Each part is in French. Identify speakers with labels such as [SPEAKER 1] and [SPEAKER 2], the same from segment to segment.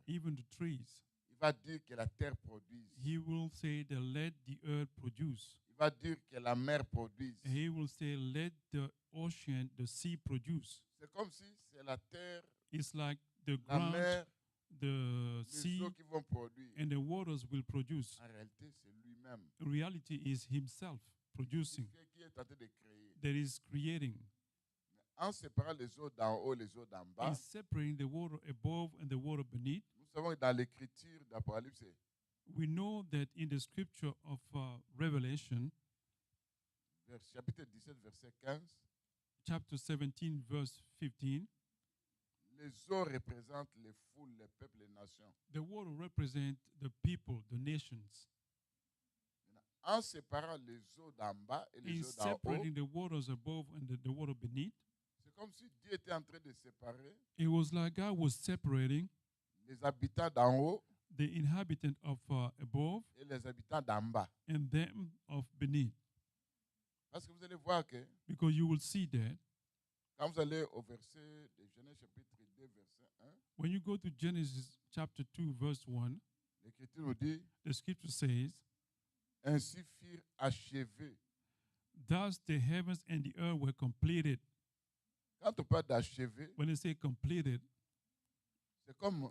[SPEAKER 1] even the trees.
[SPEAKER 2] Il va dire que la terre produise.
[SPEAKER 1] He will say that let the earth produce.
[SPEAKER 2] Il va dire que la mer produise.
[SPEAKER 1] He will say let the ocean, the sea produce.
[SPEAKER 2] C'est comme si c'est la terre,
[SPEAKER 1] It's like the
[SPEAKER 2] la
[SPEAKER 1] ground,
[SPEAKER 2] mer,
[SPEAKER 1] the
[SPEAKER 2] les
[SPEAKER 1] sea,
[SPEAKER 2] eaux qui vont produire.
[SPEAKER 1] and the waters will produce.
[SPEAKER 2] En réalité, c'est lui-même
[SPEAKER 1] Reality is himself producing,
[SPEAKER 2] qui est en train de créer.
[SPEAKER 1] that is creating.
[SPEAKER 2] En séparant les eaux d'en haut, les eaux d'en
[SPEAKER 1] In
[SPEAKER 2] bas,
[SPEAKER 1] separating the water above and the water beneath,
[SPEAKER 2] nous savons que dans l'écriture d'Apocalypse,
[SPEAKER 1] we know that in the scripture of Revelation,
[SPEAKER 2] chapitre 17, verset 15,
[SPEAKER 1] chapter 17, verse 15,
[SPEAKER 2] les eaux représentent les foules, les peuples, les nations.
[SPEAKER 1] the water represents the people, the nations.
[SPEAKER 2] En séparant les eaux d'en bas et les
[SPEAKER 1] In
[SPEAKER 2] eaux d'en haut,
[SPEAKER 1] separating the waters above and the water beneath,
[SPEAKER 2] c'est comme si Dieu était en train de séparer
[SPEAKER 1] it was like God was separating
[SPEAKER 2] les habitants d'en haut
[SPEAKER 1] the inhabitant of above
[SPEAKER 2] et les habitants d'en bas.
[SPEAKER 1] and them of beneath.
[SPEAKER 2] Parce que vous allez voir que
[SPEAKER 1] Because you will see that
[SPEAKER 2] quand vous allez au verset de Genèse chapitre 2, verset 1,
[SPEAKER 1] when you go to Genesis chapter 2, verse 1,
[SPEAKER 2] l'Écriture nous dit,
[SPEAKER 1] the scripture says,
[SPEAKER 2] ainsi firent achevés.
[SPEAKER 1] thus the heavens and the earth were completed.
[SPEAKER 2] Quand on parle d'achever,
[SPEAKER 1] When they say completed,
[SPEAKER 2] c'est comme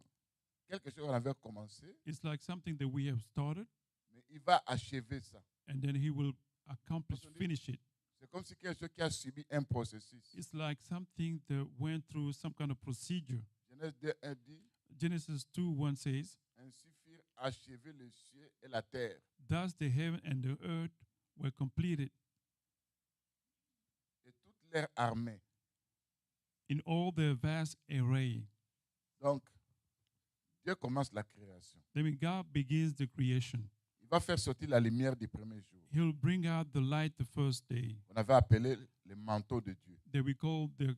[SPEAKER 2] quelque chose qu'on avait commencé,
[SPEAKER 1] it's like something that we have started,
[SPEAKER 2] mais il va achever ça.
[SPEAKER 1] and then he will accomplish, finish it.
[SPEAKER 2] C'est comme si quelque chose qui a subi un processus.
[SPEAKER 1] It's like something that went through some kind of procedure.
[SPEAKER 2] Genèse 2, 1 dit,
[SPEAKER 1] Genesis 2, 1 says,
[SPEAKER 2] ainsi firent achever les cieux et la terre.
[SPEAKER 1] thus the heaven and the earth were completed
[SPEAKER 2] Et toute leur armée.
[SPEAKER 1] in all their vast array.
[SPEAKER 2] Donc, Dieu commence la création.
[SPEAKER 1] Then when God begins the creation,
[SPEAKER 2] Il va faire sortir la lumière du premier jour.
[SPEAKER 1] he'll bring out the light the first day
[SPEAKER 2] On avait appelé le manteau de Dieu.
[SPEAKER 1] that we call the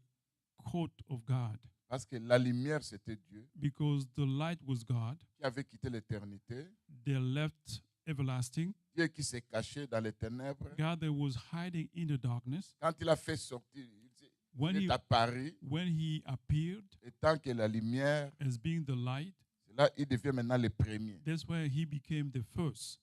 [SPEAKER 1] coat of God.
[SPEAKER 2] Parce que la lumière, c'était Dieu
[SPEAKER 1] Because the light was God,
[SPEAKER 2] qui avait quitté l'éternité.
[SPEAKER 1] they left everlasting.
[SPEAKER 2] Dieu qui s'est caché dans les ténèbres.
[SPEAKER 1] God that was hiding in the darkness.
[SPEAKER 2] Quand il a fait sortir,
[SPEAKER 1] When
[SPEAKER 2] il est apparu.
[SPEAKER 1] when he appeared
[SPEAKER 2] Et tant que la lumière,
[SPEAKER 1] as being the light,
[SPEAKER 2] c'est là il devient maintenant le premier.
[SPEAKER 1] that's where he became the first.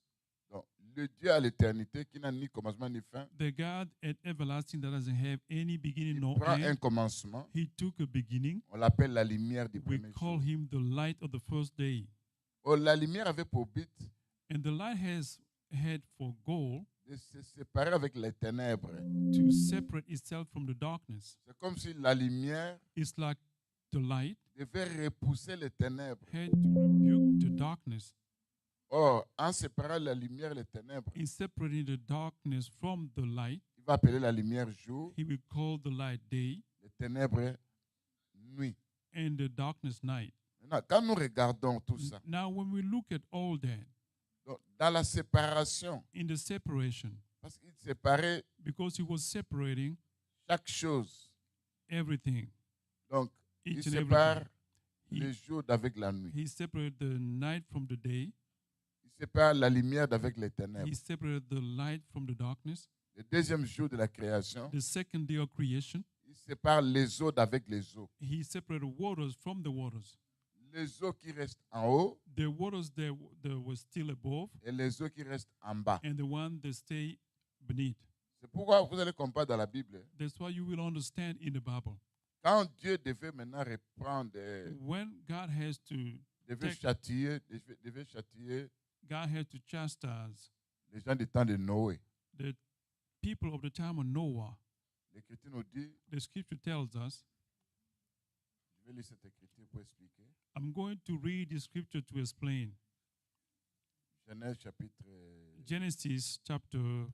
[SPEAKER 2] Donc, le Dieu à l'éternité qui n'a ni commencement ni fin,
[SPEAKER 1] The God at everlasting that doesn't have any beginning
[SPEAKER 2] il
[SPEAKER 1] nor
[SPEAKER 2] prend un
[SPEAKER 1] end,
[SPEAKER 2] commencement.
[SPEAKER 1] he took a beginning.
[SPEAKER 2] On l'appelle la lumière du
[SPEAKER 1] We
[SPEAKER 2] premier
[SPEAKER 1] call
[SPEAKER 2] jour.
[SPEAKER 1] him the light of the first day.
[SPEAKER 2] Oh, la lumière avait pour but
[SPEAKER 1] And the light has had for goal
[SPEAKER 2] de se séparer avec les ténèbres.
[SPEAKER 1] to separate itself from the darkness.
[SPEAKER 2] C'est comme si la lumière
[SPEAKER 1] It's like the light
[SPEAKER 2] devait repousser les ténèbres.
[SPEAKER 1] had to rebuke the darkness.
[SPEAKER 2] Or, en séparant la lumière et les ténèbres,
[SPEAKER 1] In separating the darkness from the light,
[SPEAKER 2] il va appeler la lumière jour,
[SPEAKER 1] he will call the light day
[SPEAKER 2] les ténèbres nuit.
[SPEAKER 1] and the darkness night.
[SPEAKER 2] Maintenant, quand nous regardons tout ça,
[SPEAKER 1] Now, when we look at all that,
[SPEAKER 2] donc, dans la séparation,
[SPEAKER 1] in the separation,
[SPEAKER 2] parce qu'il séparait
[SPEAKER 1] because he was separating
[SPEAKER 2] chaque chose.
[SPEAKER 1] everything,
[SPEAKER 2] Donc, il
[SPEAKER 1] each and
[SPEAKER 2] sépare
[SPEAKER 1] everything.
[SPEAKER 2] le jour d'avec la nuit.
[SPEAKER 1] He separated the night from the day.
[SPEAKER 2] Il sépare la lumière d'avec les ténèbres.
[SPEAKER 1] He separated the light from the darkness.
[SPEAKER 2] Le deuxième jour de la création,
[SPEAKER 1] The second day of creation,
[SPEAKER 2] il sépare les eaux d'avec les eaux.
[SPEAKER 1] he separated waters from the waters.
[SPEAKER 2] Les eaux qui restent en haut
[SPEAKER 1] The waters that were still above
[SPEAKER 2] et les eaux qui restent en bas.
[SPEAKER 1] and the one that stay beneath.
[SPEAKER 2] C'est pourquoi vous allez comprendre dans la Bible.
[SPEAKER 1] That's why you will understand in the Bible.
[SPEAKER 2] Quand Dieu devait maintenant reprendre,
[SPEAKER 1] When God has to
[SPEAKER 2] devait châtier
[SPEAKER 1] God has to chastise
[SPEAKER 2] les gens du temps de Noé.
[SPEAKER 1] the people of the time of Noah,
[SPEAKER 2] L'Écriture nous dit,
[SPEAKER 1] the scripture tells us,
[SPEAKER 2] je vais lire cette écriture pour expliquer.
[SPEAKER 1] I'm going to read the scripture to explain.
[SPEAKER 2] Genèse chapitre
[SPEAKER 1] Genesis chapter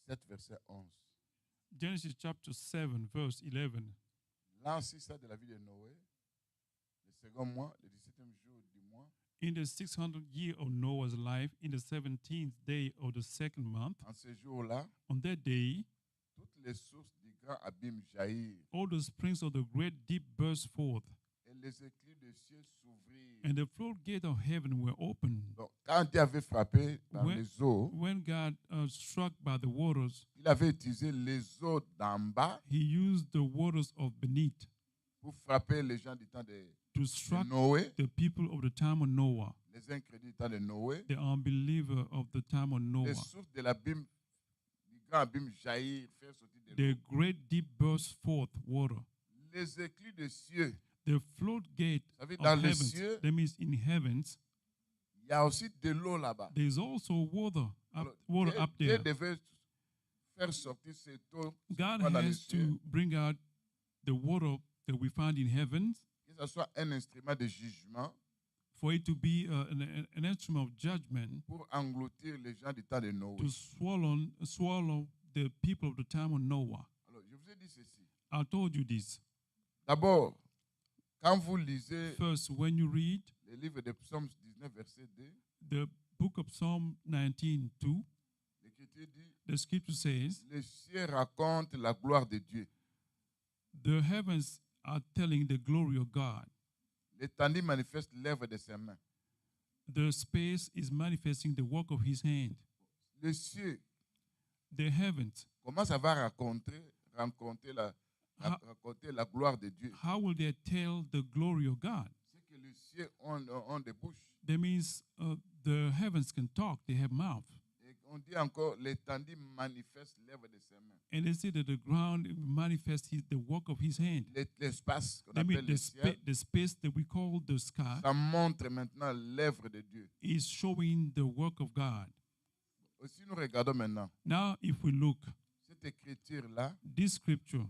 [SPEAKER 2] 7, verset 11.
[SPEAKER 1] Genesis chapter 7, verse 11.
[SPEAKER 2] L'an 6 de la vie de Noé, le second mois, le 17e jour du mois,
[SPEAKER 1] In the 600th year of Noah's life, in the 17th day of the second month,
[SPEAKER 2] en ce jour-là,
[SPEAKER 1] on that day,
[SPEAKER 2] toutes les sources du grand abîme jaillirent
[SPEAKER 1] all the springs of the great deep burst forth,
[SPEAKER 2] et les écluses des cieux s'ouvrirent.
[SPEAKER 1] And the floodgates of heaven were opened.
[SPEAKER 2] Donc, quand Dieu avait frappé dans
[SPEAKER 1] When-
[SPEAKER 2] les eaux,
[SPEAKER 1] When God struck by the waters,
[SPEAKER 2] il avait utilisé les eaux d'en bas
[SPEAKER 1] he used the waters of beneath
[SPEAKER 2] pour frapper les gens du temps de
[SPEAKER 1] to strike
[SPEAKER 2] Noé,
[SPEAKER 1] the people of the time of Noah,
[SPEAKER 2] les incrédules du temps de Noé.
[SPEAKER 1] the unbeliever of the time of
[SPEAKER 2] Les
[SPEAKER 1] Noah.
[SPEAKER 2] sources de l'abîme, du grand abîme jaillir, faire sortir de
[SPEAKER 1] The
[SPEAKER 2] l'eau.
[SPEAKER 1] great deep burst forth water.
[SPEAKER 2] Les éclus des cieux.
[SPEAKER 1] The floodgate
[SPEAKER 2] Ça veut dire,
[SPEAKER 1] of
[SPEAKER 2] dans les
[SPEAKER 1] heavens,
[SPEAKER 2] cieux,
[SPEAKER 1] that means in heavens,
[SPEAKER 2] il y a aussi de l'eau là-bas.
[SPEAKER 1] there's also water
[SPEAKER 2] Alors,
[SPEAKER 1] water
[SPEAKER 2] Dieu-
[SPEAKER 1] up
[SPEAKER 2] Dieu
[SPEAKER 1] there.
[SPEAKER 2] devait faire sortir cette eau
[SPEAKER 1] God
[SPEAKER 2] dans les
[SPEAKER 1] has
[SPEAKER 2] cieux,
[SPEAKER 1] to bring out the water that we find in heavens
[SPEAKER 2] que ce soit un instrument de jugement
[SPEAKER 1] for it to be an instrument of judgment
[SPEAKER 2] pour engloutir les gens du temps de Noé.
[SPEAKER 1] to swallow the people of the time of Noah.
[SPEAKER 2] Alors, je vous ai dit ceci.
[SPEAKER 1] I told you this.
[SPEAKER 2] D'abord, quand vous lisez
[SPEAKER 1] First, when you read
[SPEAKER 2] le livre de Psaume 19, verset 2,
[SPEAKER 1] the book of Psalm 19:2,
[SPEAKER 2] l'Écriture dit,
[SPEAKER 1] the scripture says,
[SPEAKER 2] les cieux racontent la gloire de Dieu.
[SPEAKER 1] the heavens are telling the glory of God.
[SPEAKER 2] L'étendue manifeste l'œuvre de ses mains.
[SPEAKER 1] The space is manifesting the work of his hand.
[SPEAKER 2] Les cieux,
[SPEAKER 1] The heavens,
[SPEAKER 2] comment ça va raconter la gloire de Dieu?
[SPEAKER 1] how will they tell the glory of God?
[SPEAKER 2] C'est que les cieux ont des bouches.
[SPEAKER 1] That means the heavens can talk, they have mouth.
[SPEAKER 2] Et on dit encore, l'étendue manifeste l'œuvre de ses mains.
[SPEAKER 1] And they say that the ground manifests the work of his hand.
[SPEAKER 2] L'espace qu'on
[SPEAKER 1] That means
[SPEAKER 2] appelle le ciel,
[SPEAKER 1] the space that we call the sky
[SPEAKER 2] ça montre maintenant l'œuvre de Dieu.
[SPEAKER 1] is showing the work of God.
[SPEAKER 2] Si nous regardons maintenant
[SPEAKER 1] Now, if we look,
[SPEAKER 2] cette écriture-là,
[SPEAKER 1] this scripture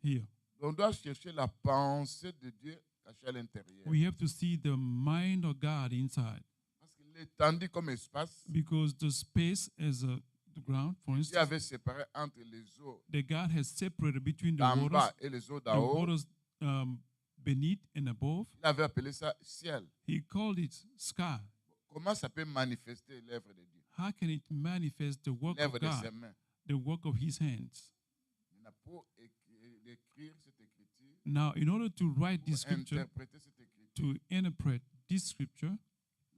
[SPEAKER 1] here,
[SPEAKER 2] on doit chercher la pensée de Dieu cachée à l'intérieur.
[SPEAKER 1] we have to see the mind of God inside.
[SPEAKER 2] Parce que l'étendue comme espace,
[SPEAKER 1] Because the space as the ground, for
[SPEAKER 2] Dieu
[SPEAKER 1] instance,
[SPEAKER 2] avait séparé entre les eaux
[SPEAKER 1] that God has separated between the
[SPEAKER 2] d'en
[SPEAKER 1] waters,
[SPEAKER 2] bas et les eaux
[SPEAKER 1] the
[SPEAKER 2] d'en haut.
[SPEAKER 1] waters beneath and above.
[SPEAKER 2] Il avait appelé ça ciel.
[SPEAKER 1] He called it sky.
[SPEAKER 2] Comment ça peut manifester l'œuvre de Dieu?
[SPEAKER 1] How can it manifest the work of
[SPEAKER 2] L'œuvre de ses
[SPEAKER 1] God,
[SPEAKER 2] mains.
[SPEAKER 1] the work of his hands?
[SPEAKER 2] Maintenant, pour écrire cette écriture,
[SPEAKER 1] Now, in order to write
[SPEAKER 2] pour
[SPEAKER 1] this scripture,
[SPEAKER 2] interpréter cette écriture,
[SPEAKER 1] to interpret this scripture,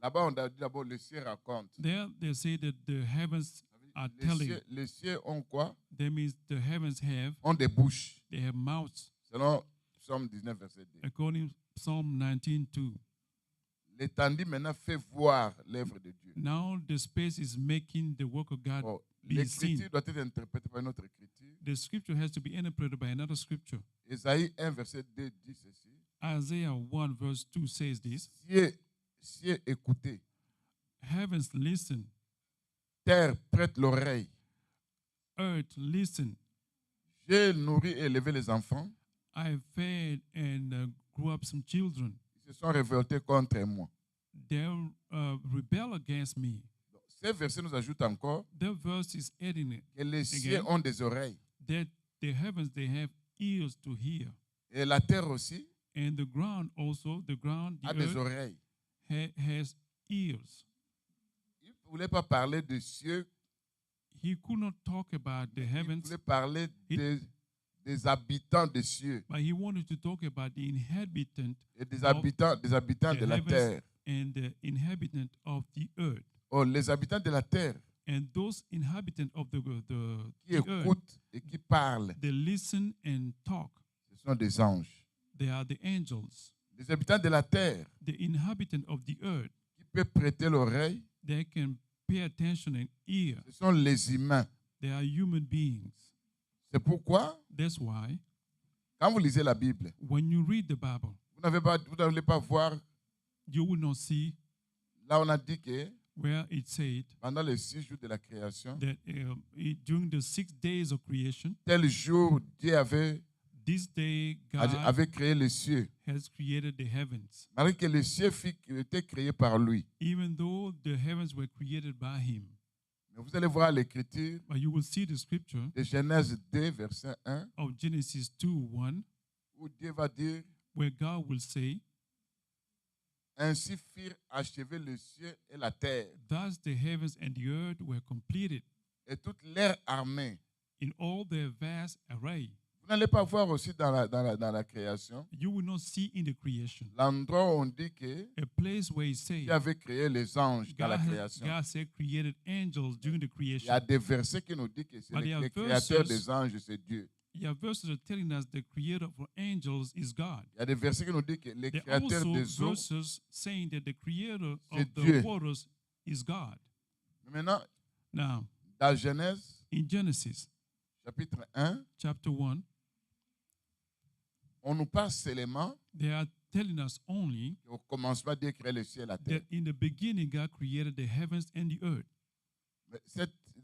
[SPEAKER 2] là-bas on a dit d'abord le ciel raconte.
[SPEAKER 1] there they say that the heavens are
[SPEAKER 2] Les
[SPEAKER 1] telling.
[SPEAKER 2] cieux, les cieux ont quoi?
[SPEAKER 1] That means the heavens
[SPEAKER 2] Ont des bouches.
[SPEAKER 1] they have mouths,
[SPEAKER 2] Selon Psaume 19, verset 2.
[SPEAKER 1] according to Psalm 19:2.
[SPEAKER 2] L'étendue maintenant fait voir l'œuvre de Dieu.
[SPEAKER 1] Now the space is making the work of God
[SPEAKER 2] Bon,
[SPEAKER 1] be seen.
[SPEAKER 2] l'écriture doit être interprétée par une autre écriture.
[SPEAKER 1] The scripture has to be interpreted by another scripture.
[SPEAKER 2] Ésaïe 1, verset 2 dit ceci.
[SPEAKER 1] Isaiah 1 verse 2 says this.
[SPEAKER 2] Cieux, écoutez.
[SPEAKER 1] Heavens listen,
[SPEAKER 2] Terre, prête l'oreille.
[SPEAKER 1] earth listen.
[SPEAKER 2] J'ai nourri et élevé les enfants.
[SPEAKER 1] I fed and grew up some children.
[SPEAKER 2] Ils se sont révoltés contre moi.
[SPEAKER 1] They rebel against me.
[SPEAKER 2] Donc, ces versets nous ajoutent encore
[SPEAKER 1] The verse is adding it
[SPEAKER 2] que les cieux ont des oreilles.
[SPEAKER 1] that the heavens they have ears to hear,
[SPEAKER 2] Et la terre aussi
[SPEAKER 1] and the ground also, the ground, the
[SPEAKER 2] a des
[SPEAKER 1] earth
[SPEAKER 2] oreilles.
[SPEAKER 1] has ears.
[SPEAKER 2] Il ne voulait pas parler des cieux.
[SPEAKER 1] He could not talk about the
[SPEAKER 2] Il
[SPEAKER 1] heavens,
[SPEAKER 2] voulait parler des habitants des cieux
[SPEAKER 1] but he wanted to talk about the inhabitant
[SPEAKER 2] et des
[SPEAKER 1] of
[SPEAKER 2] habitants
[SPEAKER 1] the
[SPEAKER 2] de la
[SPEAKER 1] heavens
[SPEAKER 2] terre.
[SPEAKER 1] and the inhabitant of the earth.
[SPEAKER 2] Oh, les habitants de la terre
[SPEAKER 1] And those inhabitants of
[SPEAKER 2] qui
[SPEAKER 1] the earth,
[SPEAKER 2] écoutent et qui parlent,
[SPEAKER 1] they listen and talk.
[SPEAKER 2] ce sont des anges.
[SPEAKER 1] They are the angels.
[SPEAKER 2] Les habitants de la terre
[SPEAKER 1] The inhabitant of the earth,
[SPEAKER 2] qui peuvent prêter l'oreille,
[SPEAKER 1] they can pay attention and ear.
[SPEAKER 2] ce sont les humains.
[SPEAKER 1] They are human beings.
[SPEAKER 2] C'est pourquoi,
[SPEAKER 1] That's why
[SPEAKER 2] quand vous lisez la Bible,
[SPEAKER 1] when you read the Bible,
[SPEAKER 2] vous n'allez pas voir,
[SPEAKER 1] you will not see
[SPEAKER 2] là on a dit que
[SPEAKER 1] where it said
[SPEAKER 2] pendant les 6 jours de la création,
[SPEAKER 1] that during the 6 days of creation,
[SPEAKER 2] tel jour, Dieu
[SPEAKER 1] this day God
[SPEAKER 2] avait créé les cieux.
[SPEAKER 1] has created the heavens.
[SPEAKER 2] Malgré que les cieux étaient créés par lui.
[SPEAKER 1] Even though the heavens were created by him.
[SPEAKER 2] Mais vous allez voir l'écriture
[SPEAKER 1] But you will see the scripture
[SPEAKER 2] de Genèse 2, verset 1,
[SPEAKER 1] of Genesis 2:1,
[SPEAKER 2] où Dieu va dire,
[SPEAKER 1] where God will say,
[SPEAKER 2] ainsi firent achevés les cieux et la terre,
[SPEAKER 1] thus the heavens and the earth were completed
[SPEAKER 2] et toute leur armée.
[SPEAKER 1] in all their vast array.
[SPEAKER 2] Vous n'allez pas voir aussi dans la création
[SPEAKER 1] You will not see in the creation
[SPEAKER 2] l'endroit où on dit que
[SPEAKER 1] a place where it says
[SPEAKER 2] Dieu avait créé les anges dans la
[SPEAKER 1] God
[SPEAKER 2] création.
[SPEAKER 1] said created angels during the
[SPEAKER 2] Il y
[SPEAKER 1] creation.
[SPEAKER 2] a des versets qui nous disent que c'est
[SPEAKER 1] But there are
[SPEAKER 2] le créateur
[SPEAKER 1] verses-
[SPEAKER 2] des anges, c'est Dieu.
[SPEAKER 1] There are verses that are telling us the creator for angels is God.
[SPEAKER 2] Il y a des versets qui nous disent que le
[SPEAKER 1] There are
[SPEAKER 2] créateur
[SPEAKER 1] also
[SPEAKER 2] des eaux.
[SPEAKER 1] verses saying that the creator
[SPEAKER 2] C'est
[SPEAKER 1] of the
[SPEAKER 2] Dieu.
[SPEAKER 1] waters is God.
[SPEAKER 2] Maintenant,
[SPEAKER 1] Now,
[SPEAKER 2] dans Genèse,
[SPEAKER 1] in Genesis
[SPEAKER 2] chapitre 1,
[SPEAKER 1] chapter 1,
[SPEAKER 2] on nous parle seulement
[SPEAKER 1] they are telling us only
[SPEAKER 2] qu'au commencement, Dieu créait le ciel et la terre.
[SPEAKER 1] that in the beginning God created the heavens and the earth.
[SPEAKER 2] Mais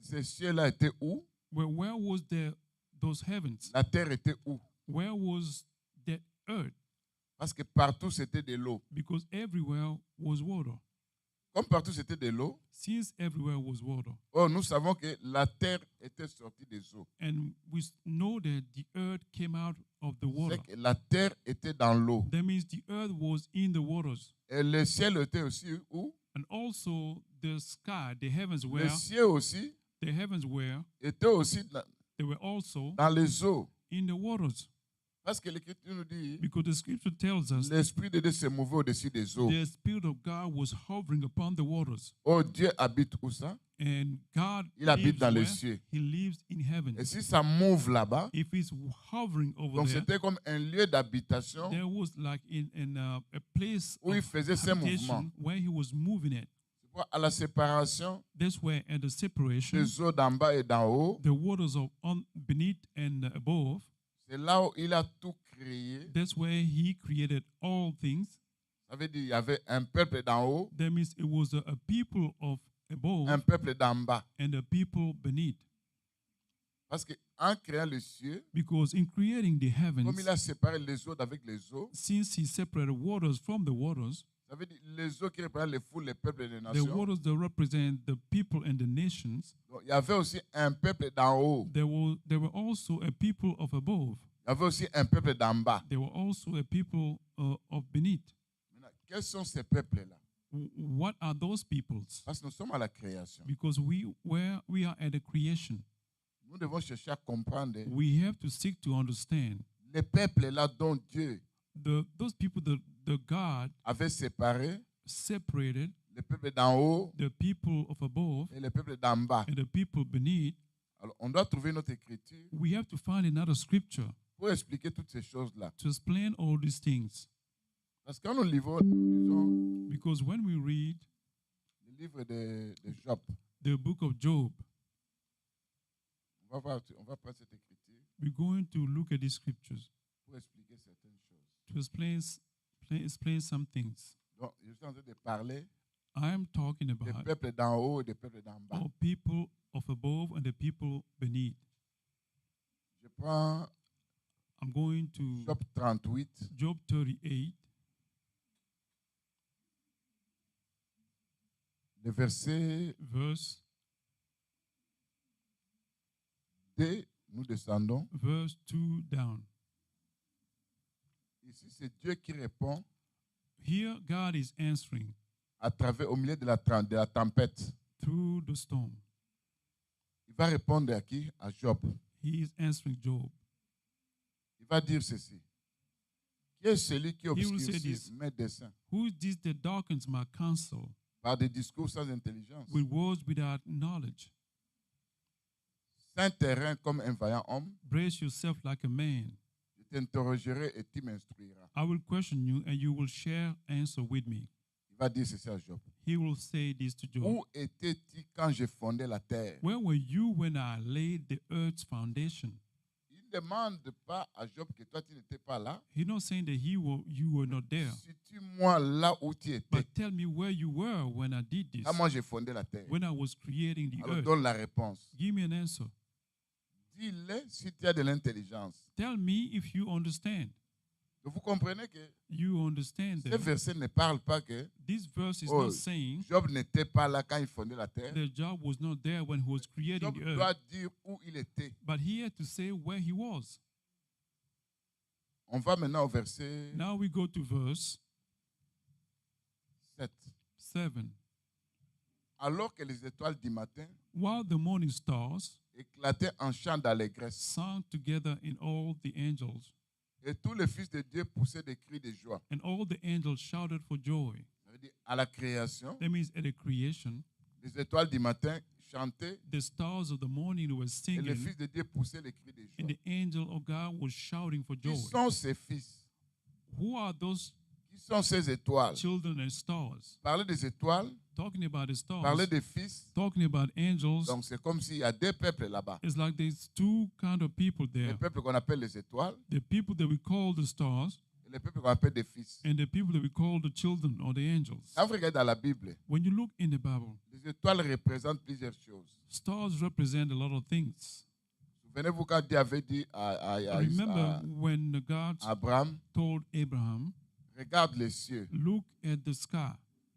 [SPEAKER 2] ces cieux-là étaient où?
[SPEAKER 1] Where was those heavens?
[SPEAKER 2] La terre était où?
[SPEAKER 1] Where was the earth?
[SPEAKER 2] Parce que partout, c'était de l'eau.
[SPEAKER 1] Because everywhere was water.
[SPEAKER 2] Comme partout, c'était de l'eau,
[SPEAKER 1] Since everywhere was water,
[SPEAKER 2] nous savons que la terre était sortie des eaux.
[SPEAKER 1] and we know that the earth came out of the water.
[SPEAKER 2] C'est que la terre était dans l'eau.
[SPEAKER 1] That means the earth was in the waters.
[SPEAKER 2] Et le ciel était aussi où?
[SPEAKER 1] And also the sky, the heavens
[SPEAKER 2] Le
[SPEAKER 1] were,
[SPEAKER 2] ciel aussi
[SPEAKER 1] the heavens were,
[SPEAKER 2] était aussi
[SPEAKER 1] they were also
[SPEAKER 2] dans les eaux.
[SPEAKER 1] in the waters.
[SPEAKER 2] Parce que l'Écriture nous dit,
[SPEAKER 1] Because the scripture tells us
[SPEAKER 2] l'Esprit de Dieu se mouvait au-dessus des eaux.
[SPEAKER 1] the Spirit of God was hovering upon the waters.
[SPEAKER 2] Oh, Dieu habite où ça?
[SPEAKER 1] And God
[SPEAKER 2] Il habite
[SPEAKER 1] lives
[SPEAKER 2] dans les
[SPEAKER 1] where?
[SPEAKER 2] cieux.
[SPEAKER 1] He lives in heaven.
[SPEAKER 2] Et si ça move là-bas,
[SPEAKER 1] If it's hovering over
[SPEAKER 2] donc
[SPEAKER 1] there,
[SPEAKER 2] c'était comme un lieu d'habitation
[SPEAKER 1] there was like in a place
[SPEAKER 2] où il
[SPEAKER 1] of
[SPEAKER 2] faisait ses mouvements.
[SPEAKER 1] habitation where he was moving it.
[SPEAKER 2] C'est pourquoi à la séparation
[SPEAKER 1] That's where at the separation,
[SPEAKER 2] des eaux d'en bas et d'en haut,
[SPEAKER 1] the waters of beneath and above,
[SPEAKER 2] c'est là où il a tout créé.
[SPEAKER 1] that's where he created all things.
[SPEAKER 2] Ça veut dire qu'il y avait un peuple d'en haut,
[SPEAKER 1] That means it was a people of above
[SPEAKER 2] un peuple d'en bas.
[SPEAKER 1] and a people beneath.
[SPEAKER 2] Parce qu'en créant les cieux,
[SPEAKER 1] Because in creating the
[SPEAKER 2] comme
[SPEAKER 1] heavens,
[SPEAKER 2] il a séparé les eaux d'avec les eaux,
[SPEAKER 1] since he separated waters from the waters,
[SPEAKER 2] ça veut dire les eaux qui représentent les foules, les peuples et les
[SPEAKER 1] the
[SPEAKER 2] nations.
[SPEAKER 1] waters that represent the people and the nations,
[SPEAKER 2] Donc, il y avait aussi un peuple d'en haut.
[SPEAKER 1] there were also a people of above.
[SPEAKER 2] Il y avait aussi un peuple d'en bas.
[SPEAKER 1] There were also a people of beneath.
[SPEAKER 2] Maintenant, quels sont ces peuples-là?
[SPEAKER 1] What are those peoples?
[SPEAKER 2] Parce que nous sommes à la création.
[SPEAKER 1] Because we are at the creation.
[SPEAKER 2] Nous devons chercher à comprendre
[SPEAKER 1] We have to seek to understand
[SPEAKER 2] les peuples-là dont Dieu
[SPEAKER 1] those people that God
[SPEAKER 2] avait séparé,
[SPEAKER 1] separated,
[SPEAKER 2] les peuples d'en haut
[SPEAKER 1] the people of above
[SPEAKER 2] et les peuples d'en bas.
[SPEAKER 1] and the people beneath.
[SPEAKER 2] Alors, on doit trouver notre écriture
[SPEAKER 1] We have to find another scripture
[SPEAKER 2] pour expliquer toutes ces choses-là.
[SPEAKER 1] to explain all these things.
[SPEAKER 2] Parce que quand nous lisons
[SPEAKER 1] Because when we read
[SPEAKER 2] le livre de Job,
[SPEAKER 1] the book of Job,
[SPEAKER 2] on va prendre cette écriture
[SPEAKER 1] we're going to look at these scriptures
[SPEAKER 2] pour expliquer certaines choses.
[SPEAKER 1] to explain some things.
[SPEAKER 2] Donc, je suis en train de parler
[SPEAKER 1] I am talking
[SPEAKER 2] des
[SPEAKER 1] about
[SPEAKER 2] peuples d'en haut et des peuples d'en bas.
[SPEAKER 1] all people of above and the people beneath.
[SPEAKER 2] Je prends
[SPEAKER 1] I'm going to
[SPEAKER 2] Job 38,
[SPEAKER 1] Job 38,
[SPEAKER 2] le verset
[SPEAKER 1] verse
[SPEAKER 2] 2, nous descendons.
[SPEAKER 1] 2 down.
[SPEAKER 2] Ici, c'est Dieu qui répond
[SPEAKER 1] Here God is answering
[SPEAKER 2] au milieu de la tempête.
[SPEAKER 1] through the storm.
[SPEAKER 2] Il va répondre à qui? À Job.
[SPEAKER 1] He is answering Job.
[SPEAKER 2] Il va dire ceci. Qui est celui qui
[SPEAKER 1] will say
[SPEAKER 2] obscurcit
[SPEAKER 1] this.
[SPEAKER 2] mes desseins
[SPEAKER 1] Who is this that darkens my counsel
[SPEAKER 2] par des discours sans intelligence?
[SPEAKER 1] with words without knowledge?
[SPEAKER 2] Saint terrain comme un vaillant homme,
[SPEAKER 1] Brace yourself like a man.
[SPEAKER 2] je t'interrogerai et tu m'instruiras.
[SPEAKER 1] I will question you and you will share answer with me.
[SPEAKER 2] Il va dire ceci à Job.
[SPEAKER 1] He will say this to Job.
[SPEAKER 2] Où étais-tu quand je fondais la terre?
[SPEAKER 1] Where were you when I laid the earth's foundation?
[SPEAKER 2] Il ne demande pas à Job que toi tu n'étais pas là.
[SPEAKER 1] He's not saying that you were not there.
[SPEAKER 2] Situe-moi là où tu étais.
[SPEAKER 1] But tell me where you were when I did this.
[SPEAKER 2] Quand moi j'ai fondé la terre.
[SPEAKER 1] When I was creating the
[SPEAKER 2] Alors
[SPEAKER 1] earth.
[SPEAKER 2] donne la réponse.
[SPEAKER 1] Give me an answer.
[SPEAKER 2] Dis-le si tu as de l'intelligence.
[SPEAKER 1] Tell me if you understand.
[SPEAKER 2] Donc vous comprenez que
[SPEAKER 1] You understand
[SPEAKER 2] ce
[SPEAKER 1] that
[SPEAKER 2] verset ne parle pas que
[SPEAKER 1] this verse is
[SPEAKER 2] Oh,
[SPEAKER 1] not saying
[SPEAKER 2] Job n'était pas là quand il fondait la terre.
[SPEAKER 1] that Job was not there when he was creating
[SPEAKER 2] Job
[SPEAKER 1] the
[SPEAKER 2] doit
[SPEAKER 1] earth.
[SPEAKER 2] dire où il était.
[SPEAKER 1] But he had to say where he was.
[SPEAKER 2] On va maintenant au verset
[SPEAKER 1] Now we go to verse
[SPEAKER 2] 7.
[SPEAKER 1] 7.
[SPEAKER 2] alors que les étoiles du matin
[SPEAKER 1] while the morning stars
[SPEAKER 2] éclataient en chant d'allégresse,
[SPEAKER 1] sang together in all the angels,
[SPEAKER 2] et tous les fils de Dieu poussaient des cris de joie.
[SPEAKER 1] and all the angels shouted for joy.
[SPEAKER 2] Ça veut dire, à la création,
[SPEAKER 1] That means at the creation,
[SPEAKER 2] les étoiles du matin chantaient
[SPEAKER 1] the stars of the morning were
[SPEAKER 2] et les
[SPEAKER 1] singing,
[SPEAKER 2] fils de Dieu poussaient les cris de joie.
[SPEAKER 1] and the angel of God was shouting for
[SPEAKER 2] Qui
[SPEAKER 1] joy.
[SPEAKER 2] sont ces fils?
[SPEAKER 1] Who are those
[SPEAKER 2] Qui sont ces étoiles?
[SPEAKER 1] children and stars?
[SPEAKER 2] Parler des étoiles,
[SPEAKER 1] Talking about the stars,
[SPEAKER 2] parler des fils.
[SPEAKER 1] talking about angels.
[SPEAKER 2] Donc c'est comme s'il y a deux peuples là-bas.
[SPEAKER 1] It's like there's two kind of people
[SPEAKER 2] Les
[SPEAKER 1] there.
[SPEAKER 2] peuples qu'on appelle les étoiles
[SPEAKER 1] The people that we call the stars
[SPEAKER 2] et les peuples qu'on appelle des fils.
[SPEAKER 1] and the people that we call the children or the angels.
[SPEAKER 2] Quand vous regardez dans la Bible,
[SPEAKER 1] When you look in the Bible,
[SPEAKER 2] les étoiles représentent plusieurs choses.
[SPEAKER 1] stars represent a lot of things.
[SPEAKER 2] Souvenez-vous quand Dieu avait dit à
[SPEAKER 1] Remember when God
[SPEAKER 2] Abraham,
[SPEAKER 1] told Abraham,
[SPEAKER 2] regarde les cieux.
[SPEAKER 1] look at the sky.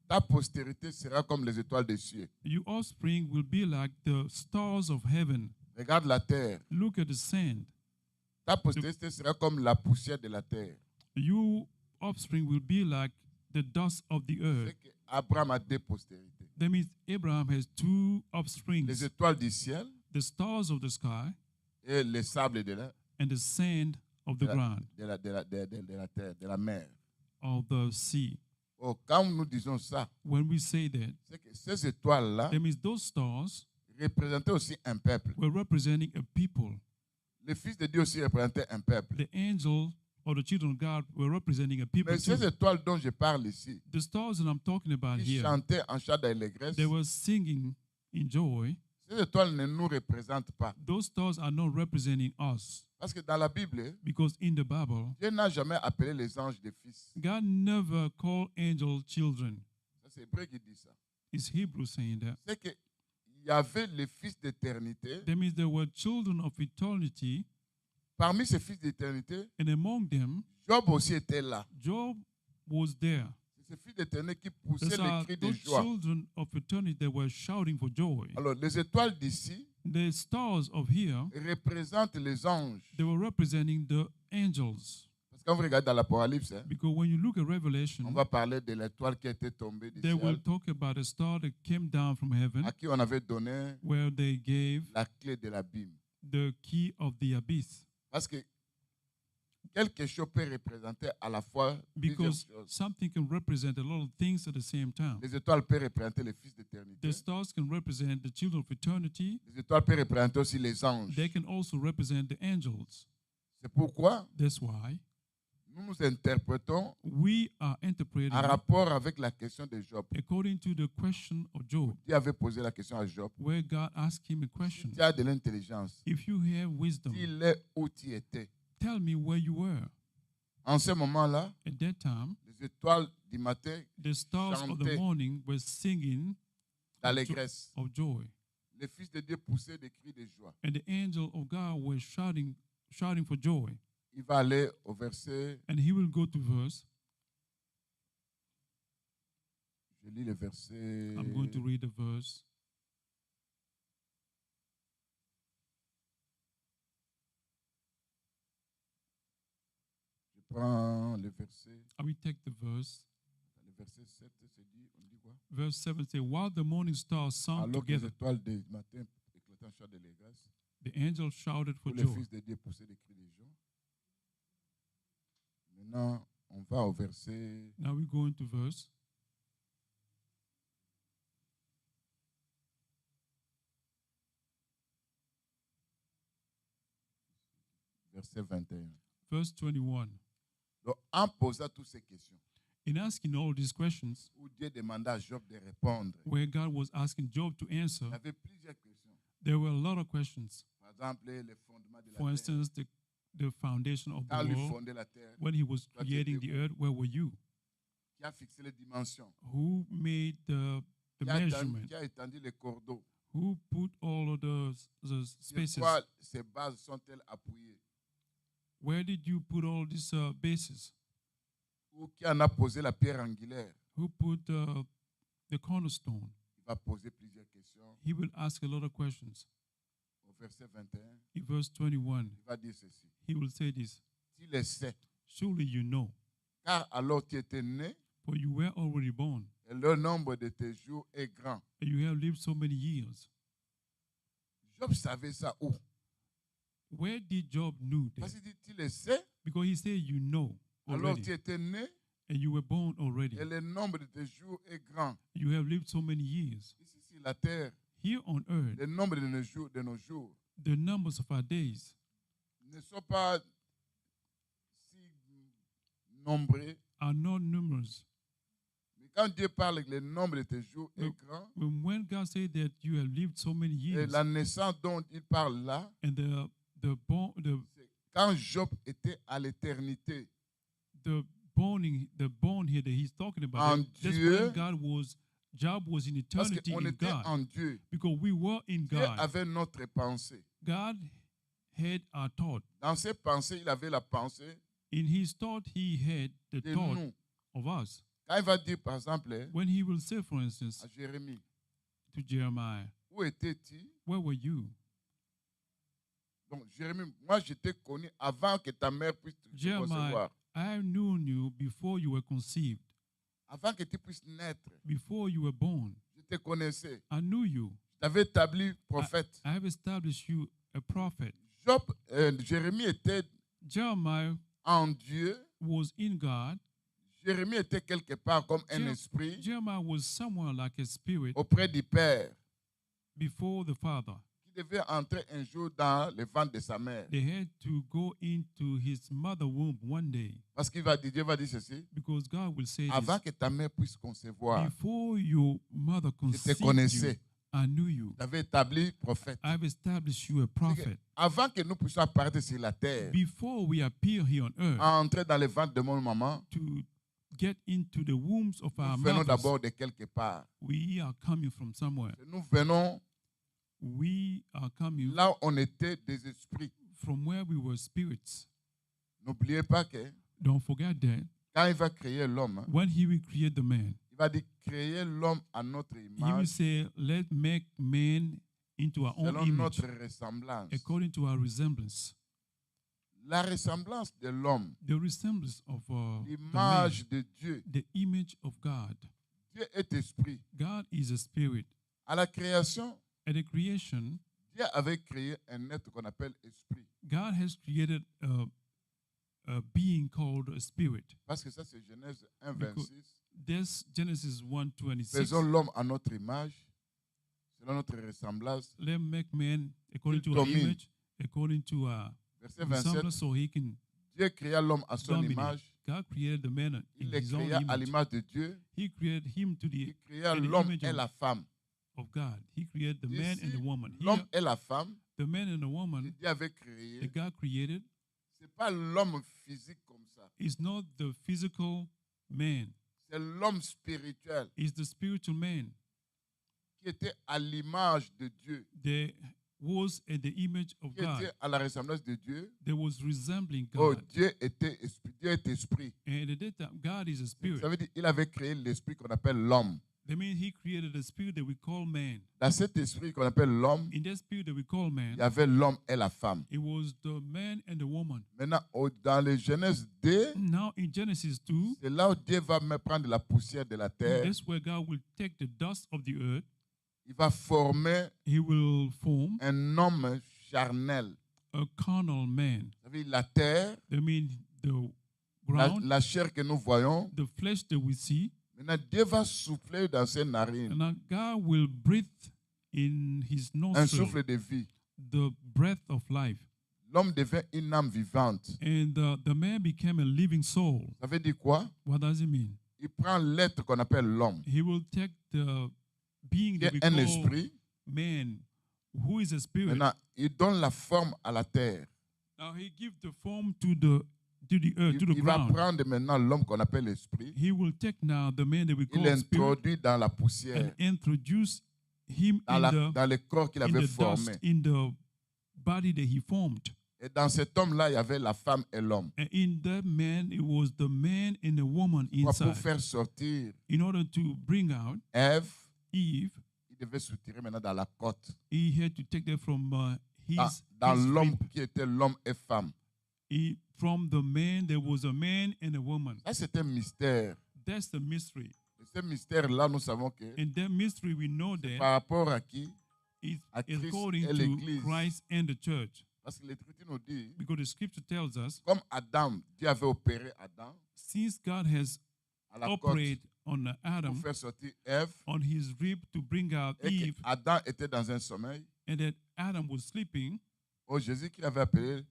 [SPEAKER 2] Ta postérité sera comme les étoiles des cieux.
[SPEAKER 1] Your offspring will be like the stars of heaven.
[SPEAKER 2] Regarde la terre.
[SPEAKER 1] Look at the sand.
[SPEAKER 2] Ta postérité sera comme la poussière de la terre.
[SPEAKER 1] Your offspring will be like the dust of the earth.
[SPEAKER 2] C'est qu'Abraham a deux postérités.
[SPEAKER 1] That means Abraham has two
[SPEAKER 2] Les
[SPEAKER 1] offsprings,
[SPEAKER 2] étoiles du ciel
[SPEAKER 1] the stars of the sky
[SPEAKER 2] et les sables de
[SPEAKER 1] and the sand of the ground,
[SPEAKER 2] la terre, de la mer.
[SPEAKER 1] of the sea.
[SPEAKER 2] Oh, quand nous disons ça,
[SPEAKER 1] When we say that,
[SPEAKER 2] c'est que ces étoiles-là
[SPEAKER 1] that means those stars
[SPEAKER 2] représentaient aussi un peuple.
[SPEAKER 1] were representing a people.
[SPEAKER 2] Les fils de Dieu aussi représentaient un peuple.
[SPEAKER 1] The angel or the children of God were representing a people
[SPEAKER 2] Mais ces
[SPEAKER 1] too.
[SPEAKER 2] étoiles dont je parle ici,
[SPEAKER 1] The stars that I'm talking about
[SPEAKER 2] qui
[SPEAKER 1] here,
[SPEAKER 2] chantaient en chant d'allégresse,
[SPEAKER 1] they were singing in joy.
[SPEAKER 2] ces étoiles ne nous représentent pas.
[SPEAKER 1] Those stars are not representing us.
[SPEAKER 2] Parce que dans la Bible,
[SPEAKER 1] Because in the Bible,
[SPEAKER 2] Dieu n'a jamais appelé les anges des fils.
[SPEAKER 1] God never called angels children.
[SPEAKER 2] Ça, c'est Hébreu qui dit ça.
[SPEAKER 1] It's Hebrew saying that.
[SPEAKER 2] C'est qu'il y avait les fils d'éternité.
[SPEAKER 1] That means there were children of eternity,
[SPEAKER 2] Parmi ces fils d'éternité,
[SPEAKER 1] and among them,
[SPEAKER 2] Job aussi était là.
[SPEAKER 1] Job was there.
[SPEAKER 2] C'est ces fils d'éternité qui poussaient
[SPEAKER 1] Those
[SPEAKER 2] les
[SPEAKER 1] are
[SPEAKER 2] cris de
[SPEAKER 1] those
[SPEAKER 2] joie.
[SPEAKER 1] children of eternity that were shouting for joy.
[SPEAKER 2] Alors, les étoiles d'ici
[SPEAKER 1] The stars of here,
[SPEAKER 2] représentent les anges.
[SPEAKER 1] they were representing the angels.
[SPEAKER 2] Parce que quand vous regardez dans l'Apocalypse,
[SPEAKER 1] Because when you look at
[SPEAKER 2] on
[SPEAKER 1] Revelation,
[SPEAKER 2] va parler de l'étoile qui était tombée du
[SPEAKER 1] they will
[SPEAKER 2] ciel,
[SPEAKER 1] talk about a star that came down from heaven,
[SPEAKER 2] à qui on avait donné
[SPEAKER 1] where they gave
[SPEAKER 2] la clé de l'abîme.
[SPEAKER 1] the key of the abyss.
[SPEAKER 2] Parce que quelque chose peut représenter à la fois plusieurs
[SPEAKER 1] Because
[SPEAKER 2] choses.
[SPEAKER 1] something can represent a lot of things at the same time.
[SPEAKER 2] Les étoiles peuvent représenter les fils d'éternité.
[SPEAKER 1] The stars can represent the children of eternity.
[SPEAKER 2] Les étoiles peuvent représenter aussi les anges.
[SPEAKER 1] They can also represent the angels.
[SPEAKER 2] C'est pourquoi
[SPEAKER 1] That's why
[SPEAKER 2] nous nous interprétons
[SPEAKER 1] we are interpreting
[SPEAKER 2] en rapport avec la question de Job.
[SPEAKER 1] according to the question of Job,
[SPEAKER 2] Dieu avait posé la question à Job.
[SPEAKER 1] where God asked him a
[SPEAKER 2] Si
[SPEAKER 1] question.
[SPEAKER 2] tu as de l'intelligence,
[SPEAKER 1] If you have wisdom,
[SPEAKER 2] dis est où tu étais.
[SPEAKER 1] tell me where you were.
[SPEAKER 2] En ce moment-là,
[SPEAKER 1] At that time,
[SPEAKER 2] les étoiles du matin
[SPEAKER 1] the stars of the
[SPEAKER 2] chantaient
[SPEAKER 1] morning were singing
[SPEAKER 2] d'allégresse.
[SPEAKER 1] of joy.
[SPEAKER 2] Les fils de Dieu poussaient des cris de joie.
[SPEAKER 1] And the angel of God was shouting for joy.
[SPEAKER 2] Il va aller au verset,
[SPEAKER 1] And he will go to verse.
[SPEAKER 2] je lis le verset,
[SPEAKER 1] I'm going to read the verse.
[SPEAKER 2] je prends le verset,
[SPEAKER 1] I will take the verse.
[SPEAKER 2] le verset 7, c'est dit, on dit quoi?
[SPEAKER 1] Verse 7 says, while the morning stars sang
[SPEAKER 2] Alors que les
[SPEAKER 1] together,
[SPEAKER 2] étoiles du matin éclatant en chant d'allégresse,
[SPEAKER 1] the angel shouted for
[SPEAKER 2] tous les
[SPEAKER 1] joy.
[SPEAKER 2] fils de Dieu poussaient des cris de joie. Maintenant, on va au verset,
[SPEAKER 1] Now we go into verse.
[SPEAKER 2] verset 21.
[SPEAKER 1] Verse 21.
[SPEAKER 2] Donc, en posant toutes ces questions,
[SPEAKER 1] In asking all these questions,
[SPEAKER 2] où Dieu demanda à Job de répondre,
[SPEAKER 1] where God was asking Job to answer,
[SPEAKER 2] il y avait plusieurs questions.
[SPEAKER 1] there were a lot of questions.
[SPEAKER 2] Par exemple, les fondements de la
[SPEAKER 1] For
[SPEAKER 2] terre.
[SPEAKER 1] instance, the foundation of
[SPEAKER 2] Quand
[SPEAKER 1] the
[SPEAKER 2] lui
[SPEAKER 1] world,
[SPEAKER 2] fondait la terre,
[SPEAKER 1] when he was
[SPEAKER 2] Toi, tu
[SPEAKER 1] creating
[SPEAKER 2] étais
[SPEAKER 1] the
[SPEAKER 2] où?
[SPEAKER 1] earth, where were you?
[SPEAKER 2] qui a fixé les dimensions,
[SPEAKER 1] Who made the measurement?
[SPEAKER 2] qui a étendu les cours d'eau.
[SPEAKER 1] Who put all of the
[SPEAKER 2] Sur
[SPEAKER 1] spaces?
[SPEAKER 2] quoi ces bases sont-elles appuyées?
[SPEAKER 1] Where did you put all these bases?
[SPEAKER 2] Ou qui en a posé la pierre angulaire?
[SPEAKER 1] Who put the cornerstone?
[SPEAKER 2] Il va poser plusieurs questions.
[SPEAKER 1] He will ask a lot of questions.
[SPEAKER 2] Au verset 21,
[SPEAKER 1] In verse 21,
[SPEAKER 2] il va dire ceci.
[SPEAKER 1] he will say this,
[SPEAKER 2] Tu le sais,
[SPEAKER 1] surely you know,
[SPEAKER 2] car alors tu étais né
[SPEAKER 1] For you were already born,
[SPEAKER 2] et le nombre de tes jours est grand.
[SPEAKER 1] and you have lived so many years.
[SPEAKER 2] Job savait ça où?
[SPEAKER 1] Where did Job know that?
[SPEAKER 2] Parce qu'il dit, tu le sais,
[SPEAKER 1] Because he said, you know
[SPEAKER 2] alors
[SPEAKER 1] already,
[SPEAKER 2] tu étais né
[SPEAKER 1] and you were born already.
[SPEAKER 2] et le nombre de tes jours est grand.
[SPEAKER 1] You have lived so many years.
[SPEAKER 2] Ici, sur la terre,
[SPEAKER 1] Here on earth,
[SPEAKER 2] le nombre de nos jours
[SPEAKER 1] the numbers of our days
[SPEAKER 2] ne sont pas si nombreux.
[SPEAKER 1] are not numerous.
[SPEAKER 2] Mais quand Dieu parle que le nombre de tes jours est grand,
[SPEAKER 1] When God said that you have lived so many
[SPEAKER 2] et
[SPEAKER 1] years,
[SPEAKER 2] la naissance dont il parle là,
[SPEAKER 1] and the
[SPEAKER 2] c'est quand Job était à l'éternité.
[SPEAKER 1] born here that he's talking about,
[SPEAKER 2] En
[SPEAKER 1] that's
[SPEAKER 2] Dieu,
[SPEAKER 1] when Job was in
[SPEAKER 2] parce
[SPEAKER 1] eternity
[SPEAKER 2] qu'on
[SPEAKER 1] in
[SPEAKER 2] était
[SPEAKER 1] God.
[SPEAKER 2] en Dieu.
[SPEAKER 1] Because we were in
[SPEAKER 2] Dieu
[SPEAKER 1] God.
[SPEAKER 2] avait notre pensée.
[SPEAKER 1] God had our thought.
[SPEAKER 2] Dans ses pensées, il avait la pensée
[SPEAKER 1] In his thought, he had the
[SPEAKER 2] de
[SPEAKER 1] thought
[SPEAKER 2] nous.
[SPEAKER 1] of us.
[SPEAKER 2] Quand il va dire, par exemple,
[SPEAKER 1] When he will say, for instance,
[SPEAKER 2] à Jérémie,
[SPEAKER 1] to Jeremiah,
[SPEAKER 2] où étais-tu?
[SPEAKER 1] where were you?
[SPEAKER 2] Donc, Jérémie, moi, je t'ai connu avant que ta mère puisse te
[SPEAKER 1] Jeremiah,
[SPEAKER 2] concevoir.
[SPEAKER 1] I knew you before you were conceived,
[SPEAKER 2] Avant que tu puisses naître,
[SPEAKER 1] before you were born.
[SPEAKER 2] je te connaissais.
[SPEAKER 1] I knew you.
[SPEAKER 2] Je t'avais établi prophète.
[SPEAKER 1] I have established you a prophet.
[SPEAKER 2] Jérémie était
[SPEAKER 1] Jeremiah
[SPEAKER 2] en Dieu.
[SPEAKER 1] was in God.
[SPEAKER 2] Jérémie était quelque part comme un esprit
[SPEAKER 1] Jeremiah was somewhere like a spirit
[SPEAKER 2] auprès du Père
[SPEAKER 1] before the Father.
[SPEAKER 2] qui devait entrer un jour dans le ventre de sa mère.
[SPEAKER 1] They had to go into his mother womb one day,
[SPEAKER 2] Parce Dieu va dire ceci.
[SPEAKER 1] because God will say
[SPEAKER 2] Avant
[SPEAKER 1] this,
[SPEAKER 2] que ta mère puisse concevoir,
[SPEAKER 1] before your mother
[SPEAKER 2] je te
[SPEAKER 1] conceived you,
[SPEAKER 2] connaissais.
[SPEAKER 1] I knew you.
[SPEAKER 2] Tu avais établi prophète.
[SPEAKER 1] I have established you a prophet.
[SPEAKER 2] Avant que nous puissions apparaître sur la terre,
[SPEAKER 1] Before we appear here on earth,
[SPEAKER 2] entrer dans le ventre de mon maman,
[SPEAKER 1] to get into the wombs of our
[SPEAKER 2] nous venons
[SPEAKER 1] mothers,
[SPEAKER 2] d'abord de quelque part.
[SPEAKER 1] we are coming from somewhere.
[SPEAKER 2] Nous venons
[SPEAKER 1] We are coming
[SPEAKER 2] là où on était des esprits.
[SPEAKER 1] from where we were spirits.
[SPEAKER 2] N'oubliez pas que
[SPEAKER 1] Don't forget that
[SPEAKER 2] quand il va créer l'homme,
[SPEAKER 1] when he will create the man,
[SPEAKER 2] il va dire créer l'homme à notre
[SPEAKER 1] he will
[SPEAKER 2] image,
[SPEAKER 1] say, let's make man into our own
[SPEAKER 2] selon
[SPEAKER 1] image,
[SPEAKER 2] notre ressemblance.
[SPEAKER 1] according to our resemblance.
[SPEAKER 2] La ressemblance de l'homme,
[SPEAKER 1] The resemblance of the man,
[SPEAKER 2] l'image de Dieu.
[SPEAKER 1] the image of God.
[SPEAKER 2] Dieu est esprit.
[SPEAKER 1] God is a spirit.
[SPEAKER 2] À la création,
[SPEAKER 1] At the creation,
[SPEAKER 2] Dieu avait créé un être qu'on appelle esprit.
[SPEAKER 1] God has created a being called a spirit.
[SPEAKER 2] Parce que ça, c'est Genèse 1,
[SPEAKER 1] Because
[SPEAKER 2] 26.
[SPEAKER 1] There's Genesis 1:26.
[SPEAKER 2] Faisons l'homme à notre image, selon notre ressemblance.
[SPEAKER 1] Let make man according
[SPEAKER 2] Il
[SPEAKER 1] to our
[SPEAKER 2] domine.
[SPEAKER 1] image, according to our
[SPEAKER 2] Verset 27.
[SPEAKER 1] resemblance, so he can
[SPEAKER 2] Dieu créa l'homme à son
[SPEAKER 1] dominate.
[SPEAKER 2] image.
[SPEAKER 1] God created the man in
[SPEAKER 2] Il le
[SPEAKER 1] his own
[SPEAKER 2] créa à
[SPEAKER 1] image.
[SPEAKER 2] l'image de Dieu.
[SPEAKER 1] He created him to
[SPEAKER 2] Il
[SPEAKER 1] the
[SPEAKER 2] créa
[SPEAKER 1] in the
[SPEAKER 2] l'homme
[SPEAKER 1] image
[SPEAKER 2] et la femme.
[SPEAKER 1] of God. He created the man and
[SPEAKER 2] Ici,
[SPEAKER 1] the woman. Here,
[SPEAKER 2] l'homme et la femme,
[SPEAKER 1] the man and the
[SPEAKER 2] que
[SPEAKER 1] woman
[SPEAKER 2] Dieu avait
[SPEAKER 1] that
[SPEAKER 2] créé,
[SPEAKER 1] God created
[SPEAKER 2] ce n'est pas l'homme physique comme ça.
[SPEAKER 1] is not the physical man.
[SPEAKER 2] C'est l'homme spirituel
[SPEAKER 1] It's the spiritual man.
[SPEAKER 2] qui était à l'image de Dieu,
[SPEAKER 1] There was in the image of
[SPEAKER 2] qui
[SPEAKER 1] God.
[SPEAKER 2] était à la ressemblance de Dieu.
[SPEAKER 1] There was resembling
[SPEAKER 2] Oh,
[SPEAKER 1] God.
[SPEAKER 2] Dieu était esprit. Dieu est esprit.
[SPEAKER 1] And at that time, God is a spirit.
[SPEAKER 2] Ça veut dire qu'il avait créé l'esprit qu'on appelle l'homme.
[SPEAKER 1] That means he created a spirit that we call man.
[SPEAKER 2] Dans cet esprit qu'on appelle l'homme,
[SPEAKER 1] In that spirit that we call
[SPEAKER 2] il y
[SPEAKER 1] man,
[SPEAKER 2] avait l'homme et la femme.
[SPEAKER 1] it was the man and the woman.
[SPEAKER 2] Maintenant, dans les Genèse 2,
[SPEAKER 1] Now in Genesis 2,
[SPEAKER 2] c'est là où Dieu va me prendre la poussière de la terre.
[SPEAKER 1] that's where God will take the dust of the earth.
[SPEAKER 2] Il va former
[SPEAKER 1] He will form
[SPEAKER 2] un homme charnel.
[SPEAKER 1] a carnal man.
[SPEAKER 2] Ça veut dire la terre,
[SPEAKER 1] That means the
[SPEAKER 2] la,
[SPEAKER 1] ground,
[SPEAKER 2] la chair que nous voyons.
[SPEAKER 1] the flesh that we see.
[SPEAKER 2] Maintenant, Dieu va souffler dans ses narines
[SPEAKER 1] And now God will breathe in his
[SPEAKER 2] un
[SPEAKER 1] nostril
[SPEAKER 2] souffle de vie.
[SPEAKER 1] the breath of life.
[SPEAKER 2] L'homme devient une âme vivante.
[SPEAKER 1] And the man became a living soul.
[SPEAKER 2] Ça veut dire quoi?
[SPEAKER 1] What does it mean?
[SPEAKER 2] Il prend l'être qu'on appelle l'homme,
[SPEAKER 1] He will take the being
[SPEAKER 2] qui
[SPEAKER 1] that we
[SPEAKER 2] est un
[SPEAKER 1] call
[SPEAKER 2] esprit.
[SPEAKER 1] man, who is a spirit.
[SPEAKER 2] Maintenant, il donne la forme à la terre.
[SPEAKER 1] Now he gives the form to the earth, to the
[SPEAKER 2] Il va
[SPEAKER 1] ground.
[SPEAKER 2] prendre maintenant l'homme qu'on appelle l'esprit.
[SPEAKER 1] He will take now the man that we
[SPEAKER 2] Il
[SPEAKER 1] call spirit
[SPEAKER 2] l'introduit dans la poussière,
[SPEAKER 1] and introduce him
[SPEAKER 2] dans le corps qu'il
[SPEAKER 1] in
[SPEAKER 2] avait
[SPEAKER 1] the
[SPEAKER 2] formé.
[SPEAKER 1] dust, in the body that he formed.
[SPEAKER 2] Et dans cet homme-là, il y avait la femme et l'homme.
[SPEAKER 1] And in that man, it was the man and the woman
[SPEAKER 2] Pour
[SPEAKER 1] inside.
[SPEAKER 2] faire sortir
[SPEAKER 1] In order to bring out
[SPEAKER 2] Ève,
[SPEAKER 1] Eve,
[SPEAKER 2] il devait soutirer maintenant dans la côte.
[SPEAKER 1] he had to take that from his
[SPEAKER 2] Dans
[SPEAKER 1] his
[SPEAKER 2] l'homme
[SPEAKER 1] rib.
[SPEAKER 2] qui était l'homme et femme.
[SPEAKER 1] From the man, there was a man and a woman.
[SPEAKER 2] Ça, c'est un mystère.
[SPEAKER 1] That's the mystery.
[SPEAKER 2] Et ce mystère-là, nous savons que
[SPEAKER 1] In that mystery, we know
[SPEAKER 2] c'est
[SPEAKER 1] that
[SPEAKER 2] par rapport à qui?
[SPEAKER 1] it's
[SPEAKER 2] À Christ
[SPEAKER 1] according
[SPEAKER 2] et
[SPEAKER 1] to
[SPEAKER 2] l'Église.
[SPEAKER 1] Christ and the church.
[SPEAKER 2] Parce que l'Écriture nous dit,
[SPEAKER 1] Because the scripture tells us,
[SPEAKER 2] comme Adam, Dieu avait opéré Adam
[SPEAKER 1] since God has
[SPEAKER 2] à la côte
[SPEAKER 1] operated on
[SPEAKER 2] pour
[SPEAKER 1] Adam,
[SPEAKER 2] faire sortir Ève,
[SPEAKER 1] on his rib to bring out
[SPEAKER 2] et
[SPEAKER 1] Eve,
[SPEAKER 2] qu'Adam était dans un sommeil,
[SPEAKER 1] and that Adam was sleeping,
[SPEAKER 2] Jésus qu'il avait appelé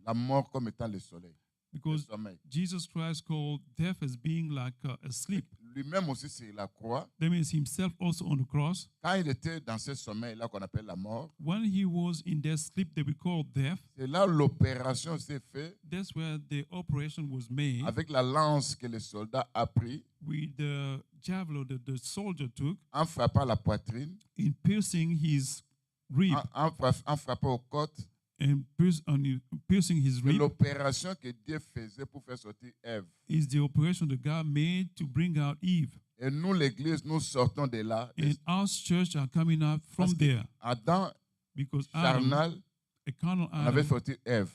[SPEAKER 2] la mort comme étant le soleil, le
[SPEAKER 1] because
[SPEAKER 2] sommeil.
[SPEAKER 1] Jesus Christ called death as being like a sleep.
[SPEAKER 2] Lui-même aussi sur la croix,
[SPEAKER 1] That means himself also on the cross.
[SPEAKER 2] quand il était dans ce sommeil-là qu'on appelle la mort,
[SPEAKER 1] When he was in that sleep that we call death,
[SPEAKER 2] c'est là où l'opération s'est faite
[SPEAKER 1] that's where the operation was made
[SPEAKER 2] avec la lance que le soldat a pris
[SPEAKER 1] with the javelin that the soldier took
[SPEAKER 2] en frappant la poitrine,
[SPEAKER 1] in piercing his rib
[SPEAKER 2] en frappant aux côtes.
[SPEAKER 1] and piercing his
[SPEAKER 2] C'est
[SPEAKER 1] rib
[SPEAKER 2] l'opération que Dieu faisait pour faire sortir Ève.
[SPEAKER 1] is the operation that God made to bring out Eve.
[SPEAKER 2] Et nous, l'Église, nous sortons de là.
[SPEAKER 1] And us church are coming out from
[SPEAKER 2] Parce que
[SPEAKER 1] there
[SPEAKER 2] Adam,
[SPEAKER 1] because Adam,
[SPEAKER 2] charnel,
[SPEAKER 1] a carnal
[SPEAKER 2] on avait
[SPEAKER 1] Adam,
[SPEAKER 2] sorti Ève.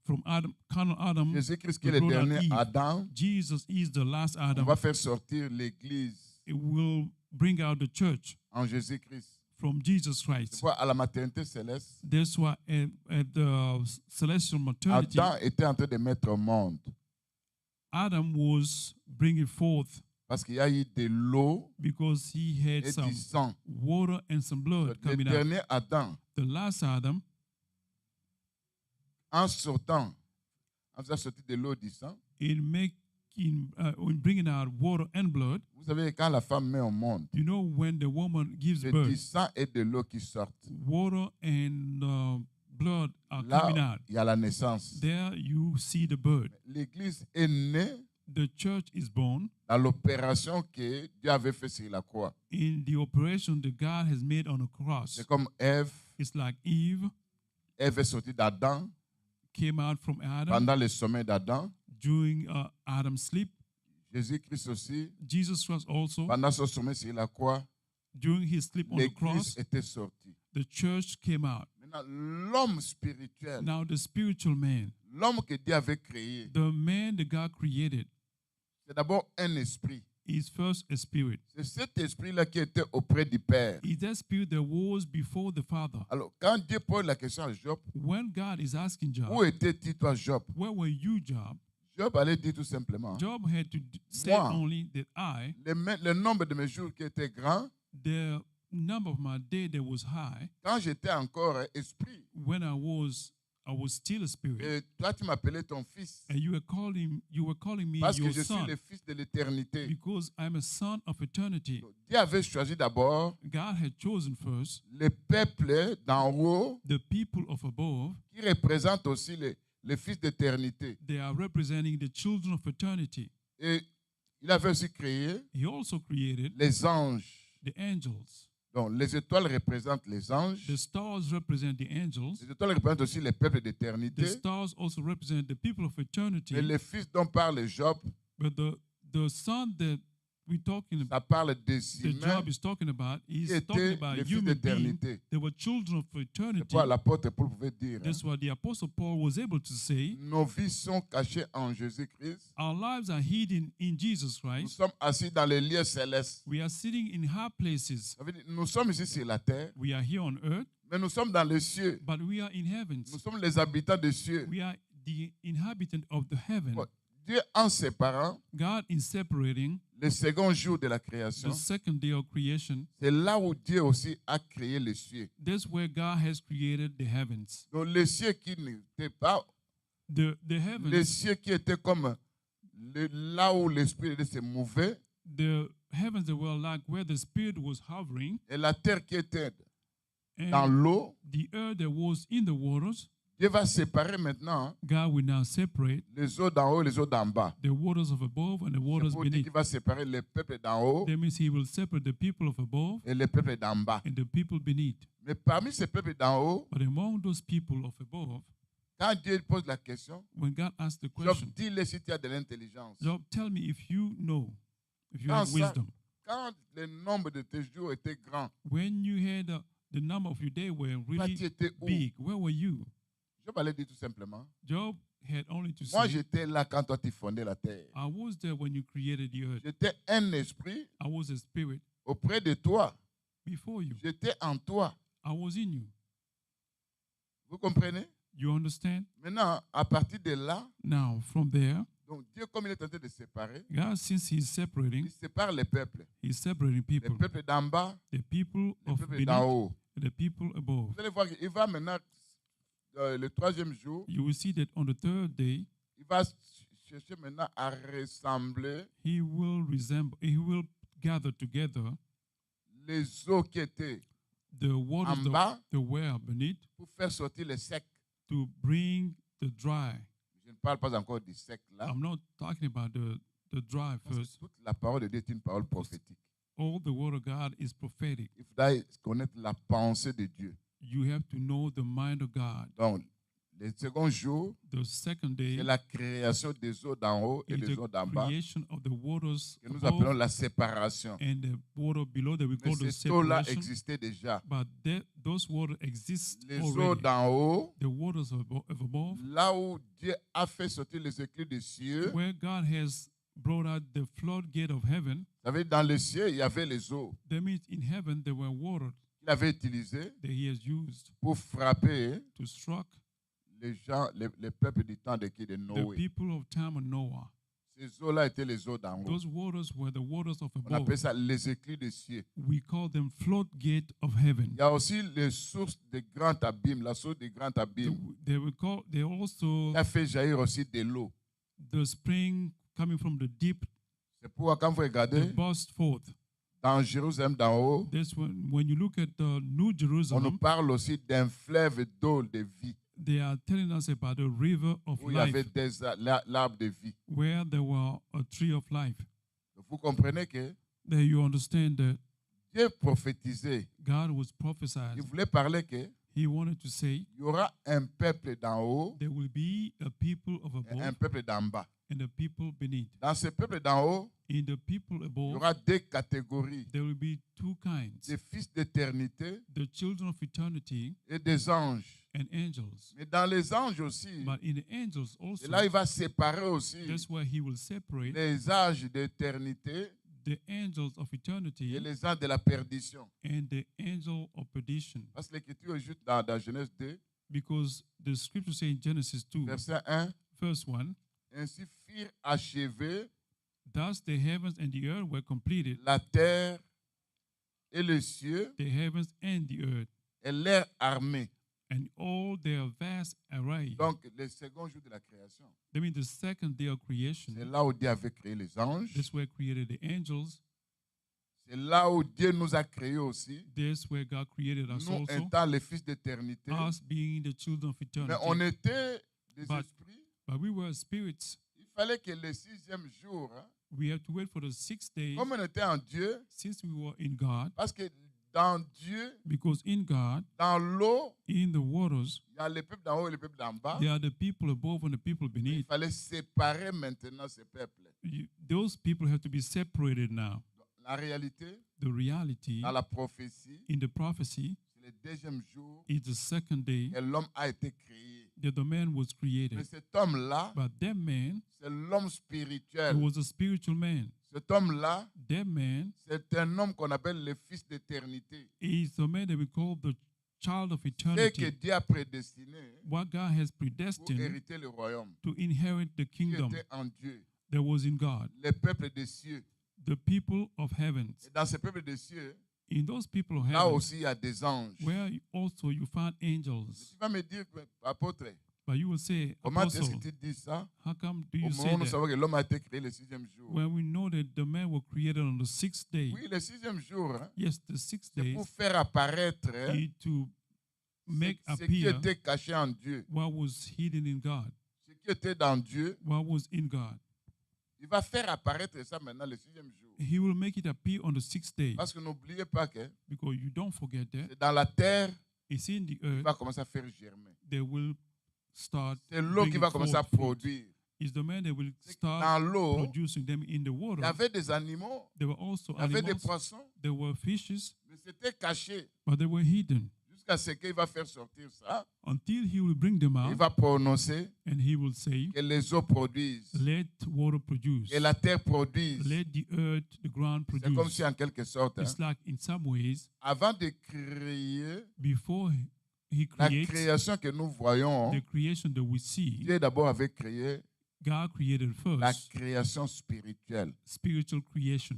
[SPEAKER 1] from Adam, carnal Adam,
[SPEAKER 2] Jésus-Christ qui est
[SPEAKER 1] we
[SPEAKER 2] le
[SPEAKER 1] brought out
[SPEAKER 2] dernier
[SPEAKER 1] Eve.
[SPEAKER 2] Adam,
[SPEAKER 1] Jesus is the last
[SPEAKER 2] on
[SPEAKER 1] Adam.
[SPEAKER 2] va faire sortir l'Église
[SPEAKER 1] It will bring out the church
[SPEAKER 2] en Jésus-Christ.
[SPEAKER 1] from Jesus
[SPEAKER 2] C'est
[SPEAKER 1] Christ.
[SPEAKER 2] pourquoi à la maternité céleste,
[SPEAKER 1] That's why at the celestial maternity,
[SPEAKER 2] Adam était en train de mettre au monde.
[SPEAKER 1] Adam was bringing forth
[SPEAKER 2] Parce qu'il y a eu de l'eau
[SPEAKER 1] because he had
[SPEAKER 2] et
[SPEAKER 1] some
[SPEAKER 2] du sang.
[SPEAKER 1] water and some blood
[SPEAKER 2] Le
[SPEAKER 1] coming out.
[SPEAKER 2] dernier Adam,
[SPEAKER 1] The last Adam,
[SPEAKER 2] en sortant, en faisant sortir de l'eau et du sang,
[SPEAKER 1] in bringing out water and blood,
[SPEAKER 2] vous savez, quand la femme met au monde,
[SPEAKER 1] you know, when the woman gives
[SPEAKER 2] c'est
[SPEAKER 1] birth,
[SPEAKER 2] du sang et de l'eau qui sortent.
[SPEAKER 1] water and blood are
[SPEAKER 2] Là,
[SPEAKER 1] coming out.
[SPEAKER 2] il y a la naissance.
[SPEAKER 1] There you see the bird.
[SPEAKER 2] L'Église est née
[SPEAKER 1] The church is born
[SPEAKER 2] dans l'opération que Dieu avait fait sur la croix.
[SPEAKER 1] in the operation that God has made on the cross.
[SPEAKER 2] C'est comme Ève.
[SPEAKER 1] It's like Eve
[SPEAKER 2] Ève est sortie d'Adam
[SPEAKER 1] came out from Adam
[SPEAKER 2] pendant le sommeil d'Adam.
[SPEAKER 1] during Adam's sleep.
[SPEAKER 2] Jésus-Christ aussi,
[SPEAKER 1] Jesus Christ also,
[SPEAKER 2] pendant son sommeil sur la croix,
[SPEAKER 1] during his sleep on the
[SPEAKER 2] l'Église
[SPEAKER 1] cross,
[SPEAKER 2] était sortie.
[SPEAKER 1] the church came out.
[SPEAKER 2] Maintenant, l'homme spirituel,
[SPEAKER 1] Now the spiritual man,
[SPEAKER 2] l'homme que Dieu avait créé,
[SPEAKER 1] the man that God created,
[SPEAKER 2] c'est d'abord un esprit.
[SPEAKER 1] is first a spirit.
[SPEAKER 2] C'est cet esprit-là qui était auprès du Père.
[SPEAKER 1] Is that spirit that was before the Father.
[SPEAKER 2] Alors, quand Dieu pose la question à Job,
[SPEAKER 1] When God is asking Job,
[SPEAKER 2] où étais-tu, toi, Job?
[SPEAKER 1] where were you, Job?
[SPEAKER 2] Job allait dire tout simplement,
[SPEAKER 1] Job had to say
[SPEAKER 2] Moi.
[SPEAKER 1] only that I,
[SPEAKER 2] le nombre de mes jours qui était grand,
[SPEAKER 1] the number of my day that was high,
[SPEAKER 2] quand j'étais encore esprit,
[SPEAKER 1] when I was still a spirit.
[SPEAKER 2] et toi, tu m'appelais ton fils,
[SPEAKER 1] And you were calling me
[SPEAKER 2] parce que
[SPEAKER 1] your
[SPEAKER 2] je suis
[SPEAKER 1] son
[SPEAKER 2] le fils de l'éternité.
[SPEAKER 1] because I'm a son of eternity.
[SPEAKER 2] Dieu avait choisi d'abord
[SPEAKER 1] God had chosen first
[SPEAKER 2] le peuple d'en haut,
[SPEAKER 1] the people of above.
[SPEAKER 2] qui représente aussi les fils d'éternité.
[SPEAKER 1] They are representing the children of eternity.
[SPEAKER 2] Et il avait aussi créé
[SPEAKER 1] He also created
[SPEAKER 2] les anges.
[SPEAKER 1] the angels.
[SPEAKER 2] Donc, les étoiles représentent les anges.
[SPEAKER 1] The stars represent the angels.
[SPEAKER 2] Les étoiles représentent aussi les peuples
[SPEAKER 1] The
[SPEAKER 2] d'éternité.
[SPEAKER 1] stars also represent the people of eternity.
[SPEAKER 2] Et les fils dont parle Job,
[SPEAKER 1] But the son that we're talking about,
[SPEAKER 2] ça parle des
[SPEAKER 1] the
[SPEAKER 2] humains
[SPEAKER 1] Job is talking about,
[SPEAKER 2] qui
[SPEAKER 1] is talking
[SPEAKER 2] étaient
[SPEAKER 1] about
[SPEAKER 2] les fils
[SPEAKER 1] human beings.
[SPEAKER 2] d'éternité.
[SPEAKER 1] They were children of
[SPEAKER 2] C'est
[SPEAKER 1] eternity.
[SPEAKER 2] quoi l'apôtre Paul pouvait dire.
[SPEAKER 1] That's what the Apostle Paul was able to say.
[SPEAKER 2] Nos vies sont cachées en Jésus-Christ.
[SPEAKER 1] Our lives are hidden in Jesus
[SPEAKER 2] Nous
[SPEAKER 1] Christ.
[SPEAKER 2] sommes assis dans les lieux célestes.
[SPEAKER 1] We are sitting in high places.
[SPEAKER 2] Ça veut dire, nous sommes ici sur la terre,
[SPEAKER 1] We are here on earth,
[SPEAKER 2] mais nous sommes dans les cieux.
[SPEAKER 1] but we are in heavens.
[SPEAKER 2] Nous sommes les habitants des cieux.
[SPEAKER 1] We are the inhabitant of the heaven.
[SPEAKER 2] Dieu, en séparant
[SPEAKER 1] God in separating
[SPEAKER 2] le second jour de la création,
[SPEAKER 1] the second day of creation.
[SPEAKER 2] c'est là où Dieu aussi a créé les cieux.
[SPEAKER 1] That's where God has created the heavens.
[SPEAKER 2] Donc les cieux qui n'étaient pas,
[SPEAKER 1] The
[SPEAKER 2] les
[SPEAKER 1] heavens,
[SPEAKER 2] cieux qui étaient comme là où l'esprit se mouvait,
[SPEAKER 1] the heavens that were like where the Spirit was hovering,
[SPEAKER 2] et la terre qui était
[SPEAKER 1] and
[SPEAKER 2] dans l'eau.
[SPEAKER 1] the earth that was in the waters.
[SPEAKER 2] Dieu va séparer maintenant
[SPEAKER 1] God will now separate
[SPEAKER 2] les eaux d'en haut et les eaux d'en bas.
[SPEAKER 1] the waters of above and the waters
[SPEAKER 2] C'est pour dire
[SPEAKER 1] beneath.
[SPEAKER 2] qu'il va séparer les peuples d'en haut
[SPEAKER 1] That means He will separate the people of above
[SPEAKER 2] et les peuples d'en bas.
[SPEAKER 1] and the people beneath.
[SPEAKER 2] Mais parmi ces peuples d'en haut,
[SPEAKER 1] But among those people of above,
[SPEAKER 2] quand Dieu pose la question,
[SPEAKER 1] when God asked the
[SPEAKER 2] Job,
[SPEAKER 1] question,
[SPEAKER 2] dis-le si tu as de l'intelligence.
[SPEAKER 1] Job, tell me if you know, if you
[SPEAKER 2] Quand,
[SPEAKER 1] have wisdom.
[SPEAKER 2] quand le nombre de tes jours était grand,
[SPEAKER 1] When you had the number of your day were
[SPEAKER 2] toi
[SPEAKER 1] really
[SPEAKER 2] tu étais où?
[SPEAKER 1] big, where were you?
[SPEAKER 2] Job allait dire tout simplement,
[SPEAKER 1] Job had only to
[SPEAKER 2] Moi,
[SPEAKER 1] say,
[SPEAKER 2] j'étais là quand toi tu fondais la terre.
[SPEAKER 1] I was there when you created the earth.
[SPEAKER 2] J'étais un esprit
[SPEAKER 1] I was a spirit
[SPEAKER 2] auprès de toi.
[SPEAKER 1] before you.
[SPEAKER 2] J'étais en toi.
[SPEAKER 1] I was in you.
[SPEAKER 2] Vous comprenez?
[SPEAKER 1] You understand?
[SPEAKER 2] Maintenant, à partir de là,
[SPEAKER 1] Now, from there,
[SPEAKER 2] donc Dieu, comme il est en train de séparer,
[SPEAKER 1] God, since He's separating,
[SPEAKER 2] il sépare les peuples.
[SPEAKER 1] He's separating
[SPEAKER 2] Les
[SPEAKER 1] people.
[SPEAKER 2] peuples d'en bas,
[SPEAKER 1] The people
[SPEAKER 2] les
[SPEAKER 1] of
[SPEAKER 2] peuples d'en
[SPEAKER 1] beneath,
[SPEAKER 2] haut.
[SPEAKER 1] the people above.
[SPEAKER 2] Vous allez voir qu'il va maintenant, le troisième jour,
[SPEAKER 1] You will see that on the third day,
[SPEAKER 2] il va chercher maintenant à ressembler
[SPEAKER 1] He will gather together
[SPEAKER 2] les eaux qui étaient
[SPEAKER 1] the waters
[SPEAKER 2] en bas
[SPEAKER 1] that were beneath
[SPEAKER 2] pour faire sortir les secs.
[SPEAKER 1] to bring the dry.
[SPEAKER 2] Je ne parle pas encore du sec là.
[SPEAKER 1] I'm not talking about the dry
[SPEAKER 2] Parce que
[SPEAKER 1] first.
[SPEAKER 2] toute la parole de Dieu est une parole prophétique.
[SPEAKER 1] All the word of God is prophetic.
[SPEAKER 2] Il faudra connaître la pensée de Dieu.
[SPEAKER 1] You have to know the mind of God.
[SPEAKER 2] Donc, le second jour,
[SPEAKER 1] The second day
[SPEAKER 2] c'est la création des eaux d'en haut et
[SPEAKER 1] is
[SPEAKER 2] des eaux
[SPEAKER 1] the
[SPEAKER 2] d'en bas,
[SPEAKER 1] creation of the waters
[SPEAKER 2] que nous appelons
[SPEAKER 1] above
[SPEAKER 2] la séparation.
[SPEAKER 1] and the water below that we call the
[SPEAKER 2] Mais ces eaux-là
[SPEAKER 1] separation.
[SPEAKER 2] existaient déjà.
[SPEAKER 1] But those waters exist
[SPEAKER 2] Les eaux
[SPEAKER 1] already.
[SPEAKER 2] d'en haut,
[SPEAKER 1] The waters of above,
[SPEAKER 2] là où Dieu a fait sortir les éclats des cieux,
[SPEAKER 1] where God has brought out the floodgate of heaven.
[SPEAKER 2] vous savez, dans les cieux, il y avait les eaux
[SPEAKER 1] That means in heaven there were waters
[SPEAKER 2] qu'il avait utilisées
[SPEAKER 1] that He has used
[SPEAKER 2] pour frapper
[SPEAKER 1] to struck
[SPEAKER 2] les gens, les peuples du temps de
[SPEAKER 1] the
[SPEAKER 2] Noé.
[SPEAKER 1] people of time of Noah.
[SPEAKER 2] Ces eaux-là étaient les eaux d'en haut.
[SPEAKER 1] Those waters were the waters of
[SPEAKER 2] On
[SPEAKER 1] above.
[SPEAKER 2] appelle ça les éclats des cieux.
[SPEAKER 1] We call them floodgate of heaven.
[SPEAKER 2] Il y a aussi les sources de grands abîmes, la source de grands abîmes.
[SPEAKER 1] They also
[SPEAKER 2] Il a fait jaillir aussi de l'eau.
[SPEAKER 1] the spring coming from the deep
[SPEAKER 2] C'est pourquoi quand vous regardez
[SPEAKER 1] that burst forth.
[SPEAKER 2] dans Jérusalem d'en haut,
[SPEAKER 1] That's when you look at the New
[SPEAKER 2] on nous
[SPEAKER 1] Jerusalem,
[SPEAKER 2] parle aussi d'un fleuve d'eau de vie,
[SPEAKER 1] they are telling us about the river of
[SPEAKER 2] où il y avait
[SPEAKER 1] life,
[SPEAKER 2] l'arbre de vie.
[SPEAKER 1] where there were a tree of life.
[SPEAKER 2] Vous comprenez que
[SPEAKER 1] There you understand that
[SPEAKER 2] Dieu prophétisait.
[SPEAKER 1] God was
[SPEAKER 2] Il
[SPEAKER 1] prophesied.
[SPEAKER 2] voulait parler qu'il
[SPEAKER 1] He wanted to say
[SPEAKER 2] y aura un peuple d'en haut
[SPEAKER 1] there will be a people of
[SPEAKER 2] et un
[SPEAKER 1] above
[SPEAKER 2] peuple d'en bas.
[SPEAKER 1] and a people beneath.
[SPEAKER 2] Dans ce peuple d'en haut,
[SPEAKER 1] In the people
[SPEAKER 2] il y
[SPEAKER 1] above,
[SPEAKER 2] aura deux catégories,
[SPEAKER 1] there will be two kinds:
[SPEAKER 2] des fils d'éternité
[SPEAKER 1] the children of eternity
[SPEAKER 2] et des anges.
[SPEAKER 1] and angels.
[SPEAKER 2] Mais dans les anges aussi,
[SPEAKER 1] But in the angels
[SPEAKER 2] et
[SPEAKER 1] also,
[SPEAKER 2] là il va séparer aussi
[SPEAKER 1] that's where He will separate
[SPEAKER 2] les anges d'éternité
[SPEAKER 1] the angels of eternity
[SPEAKER 2] et les anges de la perdition.
[SPEAKER 1] and the angel of perdition.
[SPEAKER 2] Parce que l'Écriture est juste dans Genèse 2,
[SPEAKER 1] Because the scripture says in Genesis 2,
[SPEAKER 2] verset 1,
[SPEAKER 1] verse 1,
[SPEAKER 2] ainsi firent achevés
[SPEAKER 1] thus the heavens and the earth were completed,
[SPEAKER 2] la terre et les cieux
[SPEAKER 1] the heavens and the earth,
[SPEAKER 2] et l'air armé.
[SPEAKER 1] and all their vast array.
[SPEAKER 2] Donc, le second jour de la création,
[SPEAKER 1] That means the second day of creation,
[SPEAKER 2] c'est là où Dieu avait créé les anges.
[SPEAKER 1] this where created the angels,
[SPEAKER 2] C'est là où Dieu nous a créés aussi.
[SPEAKER 1] this where God created us
[SPEAKER 2] Nous
[SPEAKER 1] also,
[SPEAKER 2] étant les fils d'éternité.
[SPEAKER 1] us being the children of
[SPEAKER 2] Mais on
[SPEAKER 1] eternity.
[SPEAKER 2] était des
[SPEAKER 1] But-
[SPEAKER 2] esprits.
[SPEAKER 1] But we were spirits.
[SPEAKER 2] Il fallait que le sixième jour,
[SPEAKER 1] We have to wait for the 6 days
[SPEAKER 2] comme on était en Dieu,
[SPEAKER 1] since we were in God,
[SPEAKER 2] parce que dans Dieu,
[SPEAKER 1] because in God,
[SPEAKER 2] dans l'eau,
[SPEAKER 1] in the waters,
[SPEAKER 2] il y a les peuples d'en haut et les peuples d'en bas.
[SPEAKER 1] there are the people above and the people
[SPEAKER 2] Il
[SPEAKER 1] beneath.
[SPEAKER 2] fallait séparer maintenant ces peuples.
[SPEAKER 1] Those people have to be separated now.
[SPEAKER 2] La réalité,
[SPEAKER 1] The reality
[SPEAKER 2] dans la prophétie,
[SPEAKER 1] in the prophecy
[SPEAKER 2] c'est le deuxième jour
[SPEAKER 1] is the second day
[SPEAKER 2] que l'homme a été créé.
[SPEAKER 1] that the man was
[SPEAKER 2] Mais
[SPEAKER 1] created.
[SPEAKER 2] cet homme-là,
[SPEAKER 1] But that man,
[SPEAKER 2] c'est l'homme
[SPEAKER 1] he
[SPEAKER 2] spirituel.
[SPEAKER 1] was a spiritual man.
[SPEAKER 2] Cet homme-là,
[SPEAKER 1] That man
[SPEAKER 2] c'est un homme qu'on appelle le fils d'éternité.
[SPEAKER 1] is the man that we call the child of
[SPEAKER 2] Ce que
[SPEAKER 1] eternity.
[SPEAKER 2] Dieu a prédestiné
[SPEAKER 1] What God has
[SPEAKER 2] pour
[SPEAKER 1] predestined
[SPEAKER 2] hériter le royaume.
[SPEAKER 1] to inherit the
[SPEAKER 2] Qui
[SPEAKER 1] kingdom
[SPEAKER 2] était en Dieu.
[SPEAKER 1] that was in God.
[SPEAKER 2] Les peuples des cieux.
[SPEAKER 1] The people of heavens.
[SPEAKER 2] Et dans ces peuples des cieux,
[SPEAKER 1] In those people of
[SPEAKER 2] là
[SPEAKER 1] heaven,
[SPEAKER 2] aussi il y a des anges.
[SPEAKER 1] where also you find
[SPEAKER 2] Mais
[SPEAKER 1] angels.
[SPEAKER 2] tu vas me dire, apôtre,
[SPEAKER 1] But you will say,
[SPEAKER 2] comment est-ce
[SPEAKER 1] Apostle,
[SPEAKER 2] que tu dis ça
[SPEAKER 1] how come do
[SPEAKER 2] au
[SPEAKER 1] you
[SPEAKER 2] moment
[SPEAKER 1] say
[SPEAKER 2] où nous
[SPEAKER 1] that?
[SPEAKER 2] savons que l'homme a été créé le sixième jour?
[SPEAKER 1] When we know that the man was created on the 6th day.
[SPEAKER 2] Oui, le sixième jour, hein,
[SPEAKER 1] Yes, the 6th
[SPEAKER 2] c'est
[SPEAKER 1] day
[SPEAKER 2] pour faire apparaître
[SPEAKER 1] is to make
[SPEAKER 2] ce qui
[SPEAKER 1] appear
[SPEAKER 2] était caché en Dieu.
[SPEAKER 1] what was hidden in God,
[SPEAKER 2] Ce qui était dans Dieu,
[SPEAKER 1] what was in God.
[SPEAKER 2] il va faire apparaître ça maintenant le sixième jour.
[SPEAKER 1] He will make it appear on the 6th day.
[SPEAKER 2] Parce que n'oubliez pas que
[SPEAKER 1] Because you don't forget that.
[SPEAKER 2] c'est dans la terre
[SPEAKER 1] It's in the
[SPEAKER 2] qu'il
[SPEAKER 1] earth
[SPEAKER 2] va commencer à faire germer.
[SPEAKER 1] they will start.
[SPEAKER 2] C'est l'eau qui
[SPEAKER 1] bringing
[SPEAKER 2] va commencer à
[SPEAKER 1] forth fruit.
[SPEAKER 2] produire.
[SPEAKER 1] It's the man that will
[SPEAKER 2] C'est que
[SPEAKER 1] start
[SPEAKER 2] dans l'eau,
[SPEAKER 1] producing them in the
[SPEAKER 2] il y
[SPEAKER 1] water.
[SPEAKER 2] avait des animaux,
[SPEAKER 1] There were also
[SPEAKER 2] il y avait des
[SPEAKER 1] animals.
[SPEAKER 2] poissons,
[SPEAKER 1] There were fishes,
[SPEAKER 2] mais c'était caché.
[SPEAKER 1] but they were hidden.
[SPEAKER 2] jusqu'à ce qu'il va faire sortir ça.
[SPEAKER 1] until he will bring them
[SPEAKER 2] Il
[SPEAKER 1] out,
[SPEAKER 2] va prononcer
[SPEAKER 1] and he will say,
[SPEAKER 2] que les eaux produisent,
[SPEAKER 1] let water produce,
[SPEAKER 2] que la terre produise.
[SPEAKER 1] let the earth, the ground
[SPEAKER 2] C'est comme
[SPEAKER 1] produce.
[SPEAKER 2] si en quelque sorte,
[SPEAKER 1] It's like in some ways,
[SPEAKER 2] avant de créer
[SPEAKER 1] before he
[SPEAKER 2] la
[SPEAKER 1] creates
[SPEAKER 2] création que nous voyons,
[SPEAKER 1] the creation that we see,
[SPEAKER 2] Dieu d'abord avait créé
[SPEAKER 1] God created
[SPEAKER 2] la
[SPEAKER 1] first
[SPEAKER 2] création spirituelle.
[SPEAKER 1] spiritual creation.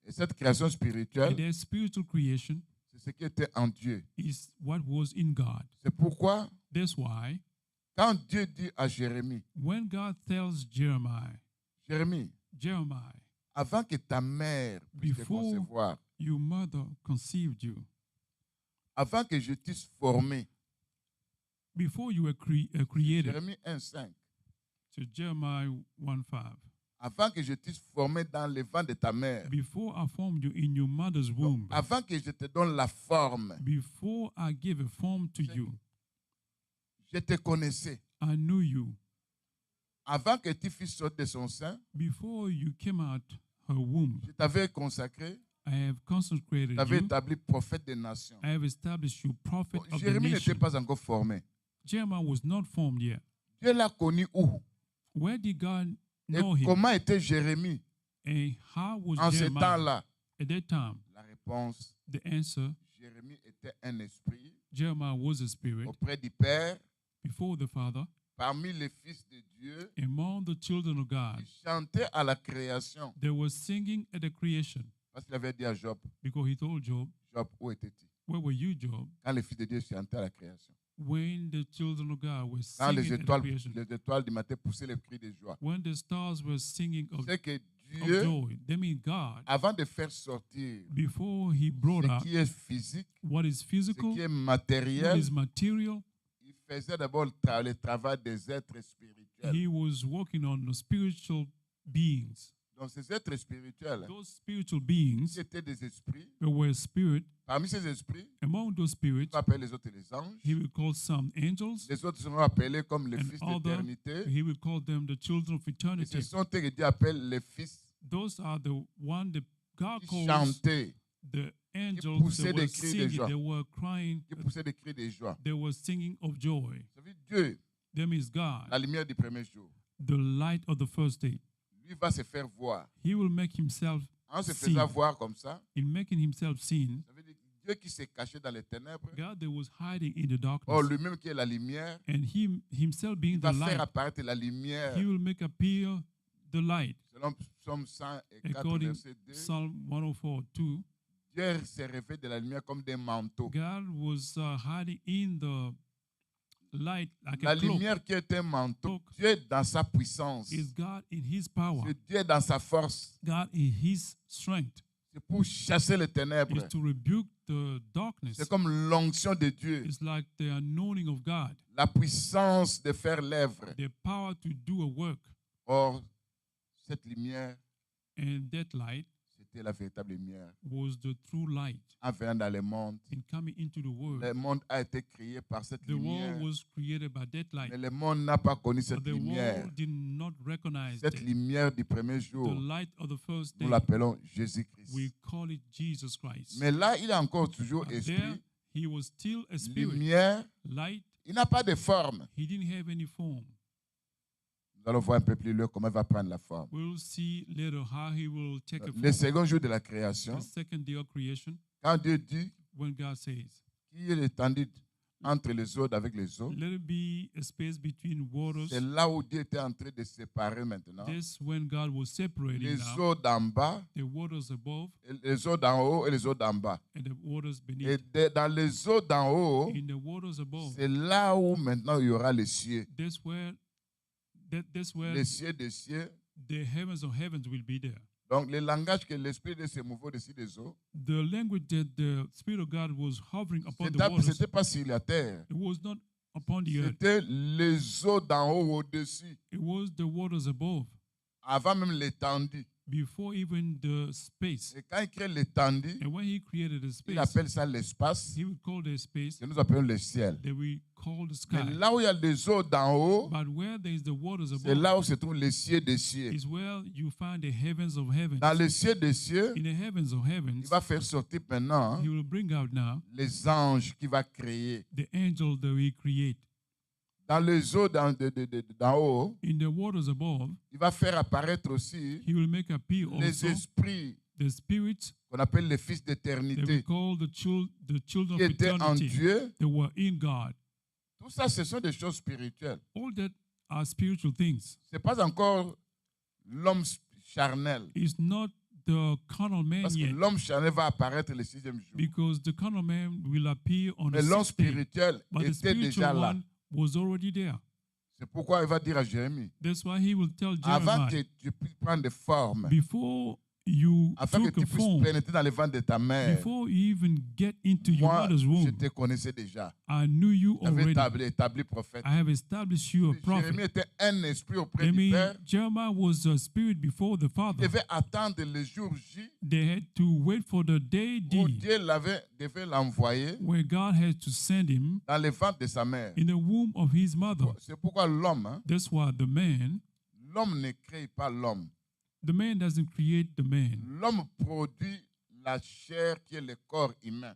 [SPEAKER 2] Et cette création
[SPEAKER 1] And
[SPEAKER 2] spirituelle,
[SPEAKER 1] that spiritual creation
[SPEAKER 2] c'est ce qui était en Dieu.
[SPEAKER 1] is what was in God.
[SPEAKER 2] C'est pourquoi,
[SPEAKER 1] That's why
[SPEAKER 2] quand Dieu dit à Jérémie,
[SPEAKER 1] when God tells
[SPEAKER 2] Jérémie,
[SPEAKER 1] Jeremiah,
[SPEAKER 2] avant que ta mère puisse te
[SPEAKER 1] Before-
[SPEAKER 2] concevoir,
[SPEAKER 1] your mother conceived you,
[SPEAKER 2] avant que je t'eusse formé,
[SPEAKER 1] before you were created,
[SPEAKER 2] Jérémie 1,5,
[SPEAKER 1] to Jeremiah 1:5,
[SPEAKER 2] avant que je t'eusse formé dans le ventre de ta mère,
[SPEAKER 1] before I formed you in your mother's womb,
[SPEAKER 2] avant que je te donne la forme,
[SPEAKER 1] before I gave a form to you,
[SPEAKER 2] je te connaissais.
[SPEAKER 1] I knew you.
[SPEAKER 2] Avant que tu fusses sorti de son sein,
[SPEAKER 1] Before you came out her womb,
[SPEAKER 2] je t'avais consacré,
[SPEAKER 1] I have consecrated
[SPEAKER 2] je t'avais
[SPEAKER 1] you.
[SPEAKER 2] établi prophète des nations.
[SPEAKER 1] I have established you prophet of the
[SPEAKER 2] Jérémie n'était
[SPEAKER 1] nation.
[SPEAKER 2] pas encore formé.
[SPEAKER 1] Jeremiah was not formed yet.
[SPEAKER 2] Dieu l'a connu où?
[SPEAKER 1] Where did God
[SPEAKER 2] Et
[SPEAKER 1] know him?
[SPEAKER 2] comment était Jérémie
[SPEAKER 1] And how was
[SPEAKER 2] en ce
[SPEAKER 1] Jeremiah
[SPEAKER 2] temps-là?
[SPEAKER 1] at that time?
[SPEAKER 2] La réponse,
[SPEAKER 1] The answer,
[SPEAKER 2] Jérémie était un esprit
[SPEAKER 1] Jeremiah was a spirit
[SPEAKER 2] auprès du Père,
[SPEAKER 1] before the Father,
[SPEAKER 2] parmi les fils de Dieu,
[SPEAKER 1] among the children of God.
[SPEAKER 2] qui chantait à la création.
[SPEAKER 1] They were singing at the creation
[SPEAKER 2] Parce qu'il avait dit à Job,
[SPEAKER 1] because he told Job,
[SPEAKER 2] Job, où étais-tu?
[SPEAKER 1] where were you, Job,
[SPEAKER 2] Quand les fils de Dieu chantaient à la création.
[SPEAKER 1] when the children of God were
[SPEAKER 2] Quand
[SPEAKER 1] singing at the creation?
[SPEAKER 2] les étoiles du matin poussaient les cris de joie.
[SPEAKER 1] When the stars were singing of
[SPEAKER 2] C'est que
[SPEAKER 1] of
[SPEAKER 2] Dieu,
[SPEAKER 1] joy. That means God,
[SPEAKER 2] avant de faire sortir
[SPEAKER 1] before he brought
[SPEAKER 2] ce
[SPEAKER 1] out
[SPEAKER 2] qui est physique,
[SPEAKER 1] what is
[SPEAKER 2] ce
[SPEAKER 1] physical,
[SPEAKER 2] qui est
[SPEAKER 1] what
[SPEAKER 2] matériel,
[SPEAKER 1] is material,
[SPEAKER 2] il faisait d'abord le travail des êtres spirituels.
[SPEAKER 1] he was working on the spiritual beings.
[SPEAKER 2] Donc ces êtres spirituels,
[SPEAKER 1] Those spiritual beings,
[SPEAKER 2] qui étaient des esprits,
[SPEAKER 1] there were spirit.
[SPEAKER 2] parmi ces esprits,
[SPEAKER 1] Among those
[SPEAKER 2] on
[SPEAKER 1] spirits,
[SPEAKER 2] va appeler les autres les anges.
[SPEAKER 1] he will call some angels,
[SPEAKER 2] Les autres seront appelés comme les
[SPEAKER 1] and
[SPEAKER 2] fils
[SPEAKER 1] other,
[SPEAKER 2] d'éternité.
[SPEAKER 1] he will call them the children of
[SPEAKER 2] Et ce
[SPEAKER 1] eternity.
[SPEAKER 2] sont eux que Dieu appelle les fils
[SPEAKER 1] Those are the one that God
[SPEAKER 2] qui
[SPEAKER 1] calls
[SPEAKER 2] chantaient,
[SPEAKER 1] the angels
[SPEAKER 2] poussaient
[SPEAKER 1] that were
[SPEAKER 2] des cris de
[SPEAKER 1] singing,
[SPEAKER 2] joie.
[SPEAKER 1] they were crying,
[SPEAKER 2] qui poussaient des cris de joie.
[SPEAKER 1] they were singing of joy.
[SPEAKER 2] Ça veut dire Dieu,
[SPEAKER 1] That means God,
[SPEAKER 2] la lumière du premier jour,
[SPEAKER 1] the light of the first day.
[SPEAKER 2] lui va se faire voir.
[SPEAKER 1] He will make himself
[SPEAKER 2] En se
[SPEAKER 1] seen.
[SPEAKER 2] faisant voir comme ça,
[SPEAKER 1] In making himself seen,
[SPEAKER 2] ça veut dire Dieu qui s'est caché dans les ténèbres,
[SPEAKER 1] God that was hiding in the darkness,
[SPEAKER 2] or lui-même qui est la lumière,
[SPEAKER 1] and him himself being
[SPEAKER 2] va
[SPEAKER 1] the
[SPEAKER 2] faire
[SPEAKER 1] light,
[SPEAKER 2] apparaître la lumière.
[SPEAKER 1] he will make appear the light.
[SPEAKER 2] Selon Psaume 104,
[SPEAKER 1] According
[SPEAKER 2] verset 2,
[SPEAKER 1] Psalm 104:2,
[SPEAKER 2] Dieu s'est révélé de la lumière comme des manteaux.
[SPEAKER 1] God was hiding in the light like
[SPEAKER 2] La
[SPEAKER 1] a cloak.
[SPEAKER 2] lumière qui est un manteau,
[SPEAKER 1] Cloak.
[SPEAKER 2] Dieu dans sa puissance,
[SPEAKER 1] Is God in his power,
[SPEAKER 2] c'est Dieu dans sa force.
[SPEAKER 1] God in his strength,
[SPEAKER 2] C'est pour chasser les ténèbres.
[SPEAKER 1] is to rebuke the darkness.
[SPEAKER 2] C'est comme l'onction de Dieu,
[SPEAKER 1] It's like the anointing of God,
[SPEAKER 2] la puissance de faire l'œuvre.
[SPEAKER 1] the power to do a work.
[SPEAKER 2] Or, cette lumière,
[SPEAKER 1] And that light
[SPEAKER 2] c'était la véritable lumière.
[SPEAKER 1] was the true light
[SPEAKER 2] En venant dans le monde,
[SPEAKER 1] in coming into the world.
[SPEAKER 2] le monde a été créé par cette
[SPEAKER 1] The
[SPEAKER 2] lumière.
[SPEAKER 1] world was created by that light,
[SPEAKER 2] Mais le monde n'a pas connu
[SPEAKER 1] but
[SPEAKER 2] cette
[SPEAKER 1] the
[SPEAKER 2] lumière.
[SPEAKER 1] world did not recognize
[SPEAKER 2] Cette
[SPEAKER 1] that.
[SPEAKER 2] lumière du premier
[SPEAKER 1] The
[SPEAKER 2] jour,
[SPEAKER 1] light of the first
[SPEAKER 2] nous
[SPEAKER 1] day,
[SPEAKER 2] l'appelons Jésus-Christ.
[SPEAKER 1] we call it Jesus Christ.
[SPEAKER 2] Mais là, il est encore toujours
[SPEAKER 1] But there,
[SPEAKER 2] esprit,
[SPEAKER 1] he was still a spirit,
[SPEAKER 2] lumière.
[SPEAKER 1] light.
[SPEAKER 2] Il n'a pas de forme.
[SPEAKER 1] He didn't have any form.
[SPEAKER 2] Nous allons voir un peu plus loin comment il va prendre la forme.
[SPEAKER 1] We'll see later how he will take a
[SPEAKER 2] Le
[SPEAKER 1] form.
[SPEAKER 2] second jour de la création,
[SPEAKER 1] The second day of creation,
[SPEAKER 2] quand Dieu dit
[SPEAKER 1] when God says,
[SPEAKER 2] qu'il y ait l'étendue entre les eaux avec les eaux,
[SPEAKER 1] let it be a space between waters.
[SPEAKER 2] c'est là où Dieu était en train de séparer maintenant
[SPEAKER 1] This when God was separating
[SPEAKER 2] les
[SPEAKER 1] now
[SPEAKER 2] eaux d'en bas,
[SPEAKER 1] the waters above
[SPEAKER 2] les eaux d'en haut et les eaux d'en bas.
[SPEAKER 1] and the waters
[SPEAKER 2] Et
[SPEAKER 1] beneath.
[SPEAKER 2] dans les eaux d'en haut,
[SPEAKER 1] In the waters above,
[SPEAKER 2] c'est là où maintenant il y aura les cieux.
[SPEAKER 1] that's where
[SPEAKER 2] Les cieux des cieux.
[SPEAKER 1] the heavens of heavens will be there.
[SPEAKER 2] Donc, le langage que l'Esprit de se mouvait au-dessus des eaux,
[SPEAKER 1] The language that the Spirit of God was hovering upon the
[SPEAKER 2] ce
[SPEAKER 1] waters,
[SPEAKER 2] n'était pas sur la terre.
[SPEAKER 1] it was not upon the earth.
[SPEAKER 2] C'était les eaux d'en haut au-dessus,
[SPEAKER 1] It was the waters above,
[SPEAKER 2] avant même l'étendue.
[SPEAKER 1] before even the space.
[SPEAKER 2] Et quand il crée l'étendue,
[SPEAKER 1] And when he created the
[SPEAKER 2] il
[SPEAKER 1] space,
[SPEAKER 2] appelle ça l'espace
[SPEAKER 1] he would call the space
[SPEAKER 2] que nous appelons le ciel.
[SPEAKER 1] that we call the
[SPEAKER 2] Mais
[SPEAKER 1] sky.
[SPEAKER 2] là où il y a les eaux d'en haut,
[SPEAKER 1] But where there is the waters
[SPEAKER 2] c'est
[SPEAKER 1] above
[SPEAKER 2] là où se trouvent les cieux des cieux.
[SPEAKER 1] is where you find the heavens of heavens.
[SPEAKER 2] Dans les cieux des cieux,
[SPEAKER 1] In the heavens of
[SPEAKER 2] il
[SPEAKER 1] heavens,
[SPEAKER 2] va faire sortir maintenant
[SPEAKER 1] he will bring out now
[SPEAKER 2] les anges qu'il va créer.
[SPEAKER 1] the angel that we create.
[SPEAKER 2] Dans les eaux d'en haut,
[SPEAKER 1] In the waters above,
[SPEAKER 2] il va faire apparaître aussi
[SPEAKER 1] he will make appear
[SPEAKER 2] les
[SPEAKER 1] also
[SPEAKER 2] esprits
[SPEAKER 1] the spirits
[SPEAKER 2] qu'on appelle les fils
[SPEAKER 1] that we
[SPEAKER 2] d'éternité,
[SPEAKER 1] call the children
[SPEAKER 2] qui
[SPEAKER 1] of
[SPEAKER 2] étaient en
[SPEAKER 1] eternity
[SPEAKER 2] Dieu.
[SPEAKER 1] that were in God.
[SPEAKER 2] Tout ça, ce sont des choses spirituelles.
[SPEAKER 1] All that are spiritual things.
[SPEAKER 2] Ce n'est pas encore l'homme charnel.
[SPEAKER 1] It's not the carnal man
[SPEAKER 2] Parce que
[SPEAKER 1] yet,
[SPEAKER 2] l'homme charnel va apparaître le 6e jour.
[SPEAKER 1] because the carnal man will appear on
[SPEAKER 2] Mais
[SPEAKER 1] the
[SPEAKER 2] l'homme
[SPEAKER 1] 6th day,
[SPEAKER 2] spirituel
[SPEAKER 1] but the
[SPEAKER 2] était déjà
[SPEAKER 1] spiritual
[SPEAKER 2] là.
[SPEAKER 1] one was already there.
[SPEAKER 2] C'est pourquoi il va dire à Jérémie,
[SPEAKER 1] That's why he will tell
[SPEAKER 2] avant que
[SPEAKER 1] Jeremiah,
[SPEAKER 2] tu puisses prendre des formes,
[SPEAKER 1] before you
[SPEAKER 2] afin que
[SPEAKER 1] took a
[SPEAKER 2] tu puisses
[SPEAKER 1] form,
[SPEAKER 2] pénétrer dans les ventres de ta mère,
[SPEAKER 1] before you even get into your
[SPEAKER 2] moi,
[SPEAKER 1] mother's
[SPEAKER 2] je
[SPEAKER 1] womb,
[SPEAKER 2] te connaissais déjà.
[SPEAKER 1] I knew you
[SPEAKER 2] J'avais
[SPEAKER 1] already.
[SPEAKER 2] établi prophète.
[SPEAKER 1] I have established you a
[SPEAKER 2] Jérémie
[SPEAKER 1] prophet.
[SPEAKER 2] était un esprit auprès
[SPEAKER 1] I
[SPEAKER 2] du
[SPEAKER 1] mean,
[SPEAKER 2] Père.
[SPEAKER 1] Jeremiah was a spirit before the
[SPEAKER 2] Il
[SPEAKER 1] Father.
[SPEAKER 2] devait attendre le jour J
[SPEAKER 1] They had to wait for the day
[SPEAKER 2] où
[SPEAKER 1] D,
[SPEAKER 2] Dieu devait l'envoyer
[SPEAKER 1] where God had to send him
[SPEAKER 2] dans les ventres de sa mère.
[SPEAKER 1] in the womb of his mother.
[SPEAKER 2] C'est pourquoi l'homme,
[SPEAKER 1] That's why
[SPEAKER 2] l'homme ne crée pas l'homme.
[SPEAKER 1] the man doesn't create the man.
[SPEAKER 2] L'homme produit la chair qui est le corps humain.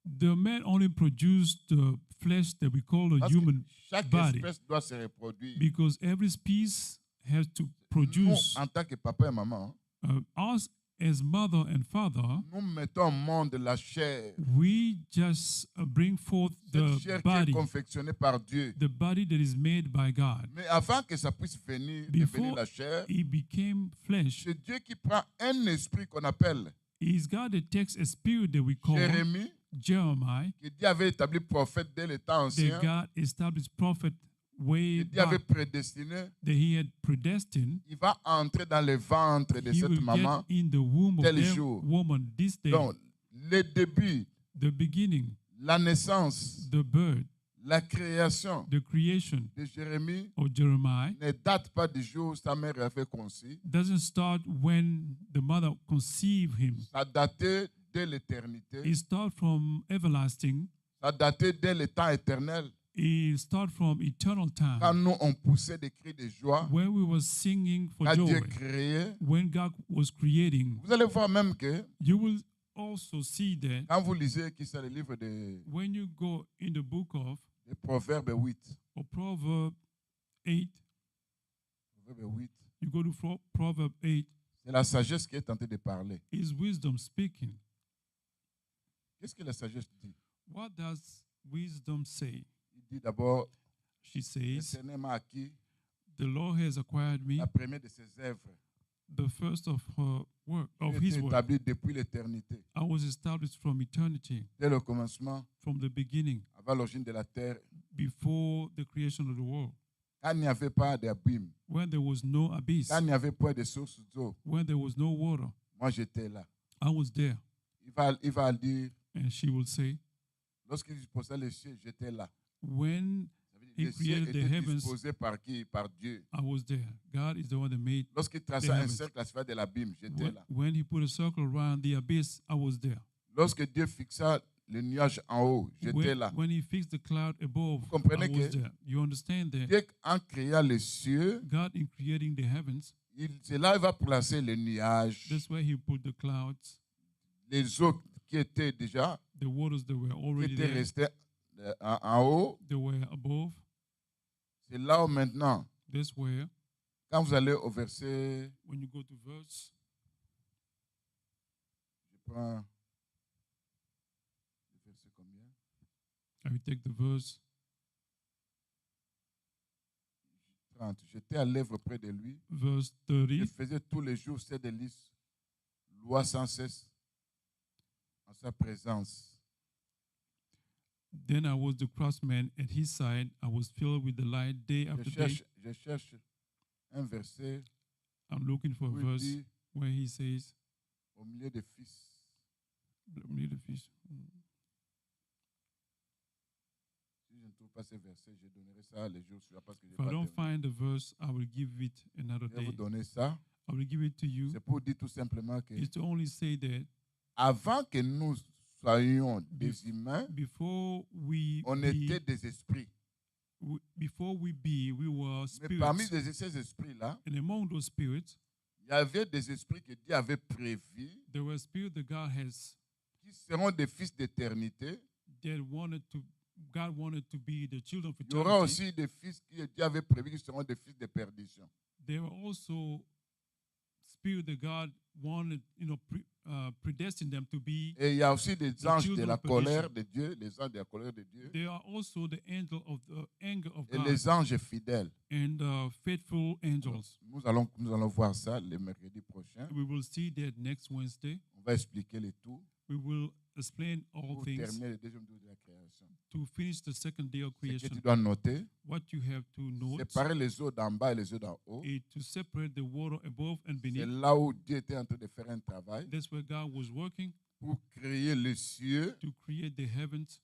[SPEAKER 1] The man only produced the flesh that we call the
[SPEAKER 2] Parce que
[SPEAKER 1] human
[SPEAKER 2] chaque
[SPEAKER 1] body,
[SPEAKER 2] espèce doit se reproduire.
[SPEAKER 1] because every species has to
[SPEAKER 2] Nous,
[SPEAKER 1] produce.
[SPEAKER 2] en tant que papa et maman,
[SPEAKER 1] Us as mother and father,
[SPEAKER 2] nous mettons au monde la chair.
[SPEAKER 1] we just bring forth
[SPEAKER 2] Cette chair
[SPEAKER 1] the
[SPEAKER 2] qui est
[SPEAKER 1] body,
[SPEAKER 2] confectionnée par Dieu.
[SPEAKER 1] the body that is made by God.
[SPEAKER 2] Mais avant que ça puisse devenir
[SPEAKER 1] Before
[SPEAKER 2] la chair,
[SPEAKER 1] it became flesh,
[SPEAKER 2] c'est Dieu qui prend un esprit qu'on appelle
[SPEAKER 1] it's God that takes a spirit that we call
[SPEAKER 2] Jérémie,
[SPEAKER 1] Jeremiah,
[SPEAKER 2] que Dieu avait établi prophète dès le temps
[SPEAKER 1] that
[SPEAKER 2] ancien,
[SPEAKER 1] God established prophet way
[SPEAKER 2] que Dieu avait
[SPEAKER 1] back,
[SPEAKER 2] prédestiné.
[SPEAKER 1] that he had predestined.
[SPEAKER 2] Il va entrer dans le ventre de
[SPEAKER 1] He
[SPEAKER 2] cette
[SPEAKER 1] will
[SPEAKER 2] maman.
[SPEAKER 1] get in the womb of
[SPEAKER 2] tel
[SPEAKER 1] that
[SPEAKER 2] jour.
[SPEAKER 1] woman this day.
[SPEAKER 2] Donc, le début,
[SPEAKER 1] The beginning,
[SPEAKER 2] la naissance,
[SPEAKER 1] the birth,
[SPEAKER 2] la création
[SPEAKER 1] the creation
[SPEAKER 2] de Jérémie
[SPEAKER 1] of Jeremiah
[SPEAKER 2] ne date pas du jour où sa mère avait conçu.
[SPEAKER 1] doesn't start when the mother conceived him.
[SPEAKER 2] Ça datait dès l'éternité.
[SPEAKER 1] It starts from everlasting.
[SPEAKER 2] Ça datait dès le temps éternel.
[SPEAKER 1] It starts from eternal
[SPEAKER 2] Quand
[SPEAKER 1] time,
[SPEAKER 2] nous, on poussait des cris de joie,
[SPEAKER 1] when we were singing for
[SPEAKER 2] quand Dieu
[SPEAKER 1] joy,
[SPEAKER 2] créait,
[SPEAKER 1] when God was creating.
[SPEAKER 2] vous allez voir même que
[SPEAKER 1] You will also see that
[SPEAKER 2] quand vous lisez qui c'est le livre de
[SPEAKER 1] when you go in the book of
[SPEAKER 2] Proverbes 8,
[SPEAKER 1] Proverbs 8,
[SPEAKER 2] Proverbes 8,
[SPEAKER 1] you go to Proverbs 8,
[SPEAKER 2] c'est la sagesse qui est tentée de parler.
[SPEAKER 1] is wisdom speaking.
[SPEAKER 2] Qu'est-ce que la sagesse dit?
[SPEAKER 1] What does wisdom say?
[SPEAKER 2] Il dit d'abord,
[SPEAKER 1] She says,
[SPEAKER 2] l'Éternel m'a acquis
[SPEAKER 1] the Lord has acquired me
[SPEAKER 2] la première de ses œuvres.
[SPEAKER 1] the first of her work, of
[SPEAKER 2] J'ai
[SPEAKER 1] his
[SPEAKER 2] été
[SPEAKER 1] work.
[SPEAKER 2] établi depuis l'éternité,
[SPEAKER 1] I was established from eternity,
[SPEAKER 2] dès le commencement,
[SPEAKER 1] from the beginning,
[SPEAKER 2] avant l'origine de la terre,
[SPEAKER 1] before the creation of the world,
[SPEAKER 2] quand il n'y avait pas d'abîme,
[SPEAKER 1] when there was no abyss,
[SPEAKER 2] quand il n'y avait pas de source d'eau,
[SPEAKER 1] when there was no water.
[SPEAKER 2] moi j'étais là.
[SPEAKER 1] I was there.
[SPEAKER 2] Il va dire,
[SPEAKER 1] And she will say,
[SPEAKER 2] lorsqu'il disposait les cieux, j'étais là.
[SPEAKER 1] when
[SPEAKER 2] Ça veut dire,
[SPEAKER 1] He
[SPEAKER 2] les cieux
[SPEAKER 1] created the
[SPEAKER 2] étaient
[SPEAKER 1] heavens.
[SPEAKER 2] disposés par qui? Par Dieu.
[SPEAKER 1] I was there. God is the one that made.
[SPEAKER 2] Lorsqu'il traçait
[SPEAKER 1] The
[SPEAKER 2] un
[SPEAKER 1] heavens.
[SPEAKER 2] cercle à la surface de l'abîme, j'étais là.
[SPEAKER 1] When He put a circle around the abyss, I was there.
[SPEAKER 2] Lorsque Dieu fixa le nuage en haut, j'étais là.
[SPEAKER 1] When He fixed the cloud above,
[SPEAKER 2] Vous comprenez
[SPEAKER 1] I was
[SPEAKER 2] que
[SPEAKER 1] there. You understand that?
[SPEAKER 2] Dieu, en créant les cieux,
[SPEAKER 1] God, in creating the heavens,
[SPEAKER 2] c'est là qu'il va placer les nuages,
[SPEAKER 1] that's where He put the clouds,
[SPEAKER 2] les eaux qui étaient déjà,
[SPEAKER 1] the waters that were
[SPEAKER 2] qui
[SPEAKER 1] already
[SPEAKER 2] étaient
[SPEAKER 1] there,
[SPEAKER 2] restées en haut.
[SPEAKER 1] they were above.
[SPEAKER 2] C'est là où maintenant,
[SPEAKER 1] That's where,
[SPEAKER 2] quand vous allez au verset,
[SPEAKER 1] when you go to verse,
[SPEAKER 2] je prends le verset combien?
[SPEAKER 1] I will take the verse
[SPEAKER 2] 30. J'étais à l'œuvre près de lui.
[SPEAKER 1] verse
[SPEAKER 2] Je
[SPEAKER 1] 30.
[SPEAKER 2] faisais tous les jours ses délices, loi sans cesse, en sa présence.
[SPEAKER 1] Then I was the craftsman at his side. I was filled with the light day after day.
[SPEAKER 2] Je cherche un verset
[SPEAKER 1] I'm looking for a
[SPEAKER 2] où il
[SPEAKER 1] verse
[SPEAKER 2] dit,
[SPEAKER 1] where he says,
[SPEAKER 2] au milieu des fils.
[SPEAKER 1] "Let me read the fish."
[SPEAKER 2] Si je ne trouve pas ce verset, je donnerai ça les jours suivants parce que je
[SPEAKER 1] If I don't find the verse, I will give it another
[SPEAKER 2] vais vous
[SPEAKER 1] day.
[SPEAKER 2] donner ça.
[SPEAKER 1] I will give it to you.
[SPEAKER 2] C'est pour dire tout simplement que
[SPEAKER 1] It's to only say that
[SPEAKER 2] avant que nous soyons des humains,
[SPEAKER 1] before we
[SPEAKER 2] on était des esprits.
[SPEAKER 1] we were
[SPEAKER 2] Mais parmi
[SPEAKER 1] spirits.
[SPEAKER 2] ces esprits-là,
[SPEAKER 1] And among those spirits,
[SPEAKER 2] il y avait des esprits que Dieu avait prévus,
[SPEAKER 1] there were spirits that God has
[SPEAKER 2] qui seront des fils d'éternité.
[SPEAKER 1] God wanted to be the children of
[SPEAKER 2] Il y aura
[SPEAKER 1] eternity.
[SPEAKER 2] aussi des fils que Dieu avait prévus qui seront des fils de perdition.
[SPEAKER 1] There were also spirits that God wanted, predestined them to be.
[SPEAKER 2] Et il y a aussi des anges de
[SPEAKER 1] children
[SPEAKER 2] la
[SPEAKER 1] of
[SPEAKER 2] colère
[SPEAKER 1] perdition.
[SPEAKER 2] de Dieu, les anges de la colère de Dieu,
[SPEAKER 1] They are also the angel of the anger of
[SPEAKER 2] et
[SPEAKER 1] God
[SPEAKER 2] les anges fidèles.
[SPEAKER 1] and faithful angels.
[SPEAKER 2] Nous allons voir ça le mercredi prochain.
[SPEAKER 1] We will see that next Wednesday.
[SPEAKER 2] On va expliquer le tout
[SPEAKER 1] We will explain all
[SPEAKER 2] pour
[SPEAKER 1] things
[SPEAKER 2] terminer le deuxième jour de la création.
[SPEAKER 1] to finish the second day of
[SPEAKER 2] Ce que
[SPEAKER 1] creation.
[SPEAKER 2] tu dois noter,
[SPEAKER 1] What you have to note
[SPEAKER 2] séparer les eaux d'en bas et les eaux d'en haut.
[SPEAKER 1] is to separate the water above and
[SPEAKER 2] C'est
[SPEAKER 1] beneath.
[SPEAKER 2] là où Dieu était en train de faire un travail
[SPEAKER 1] That's where God was working
[SPEAKER 2] pour créer les cieux.
[SPEAKER 1] to create the heavens.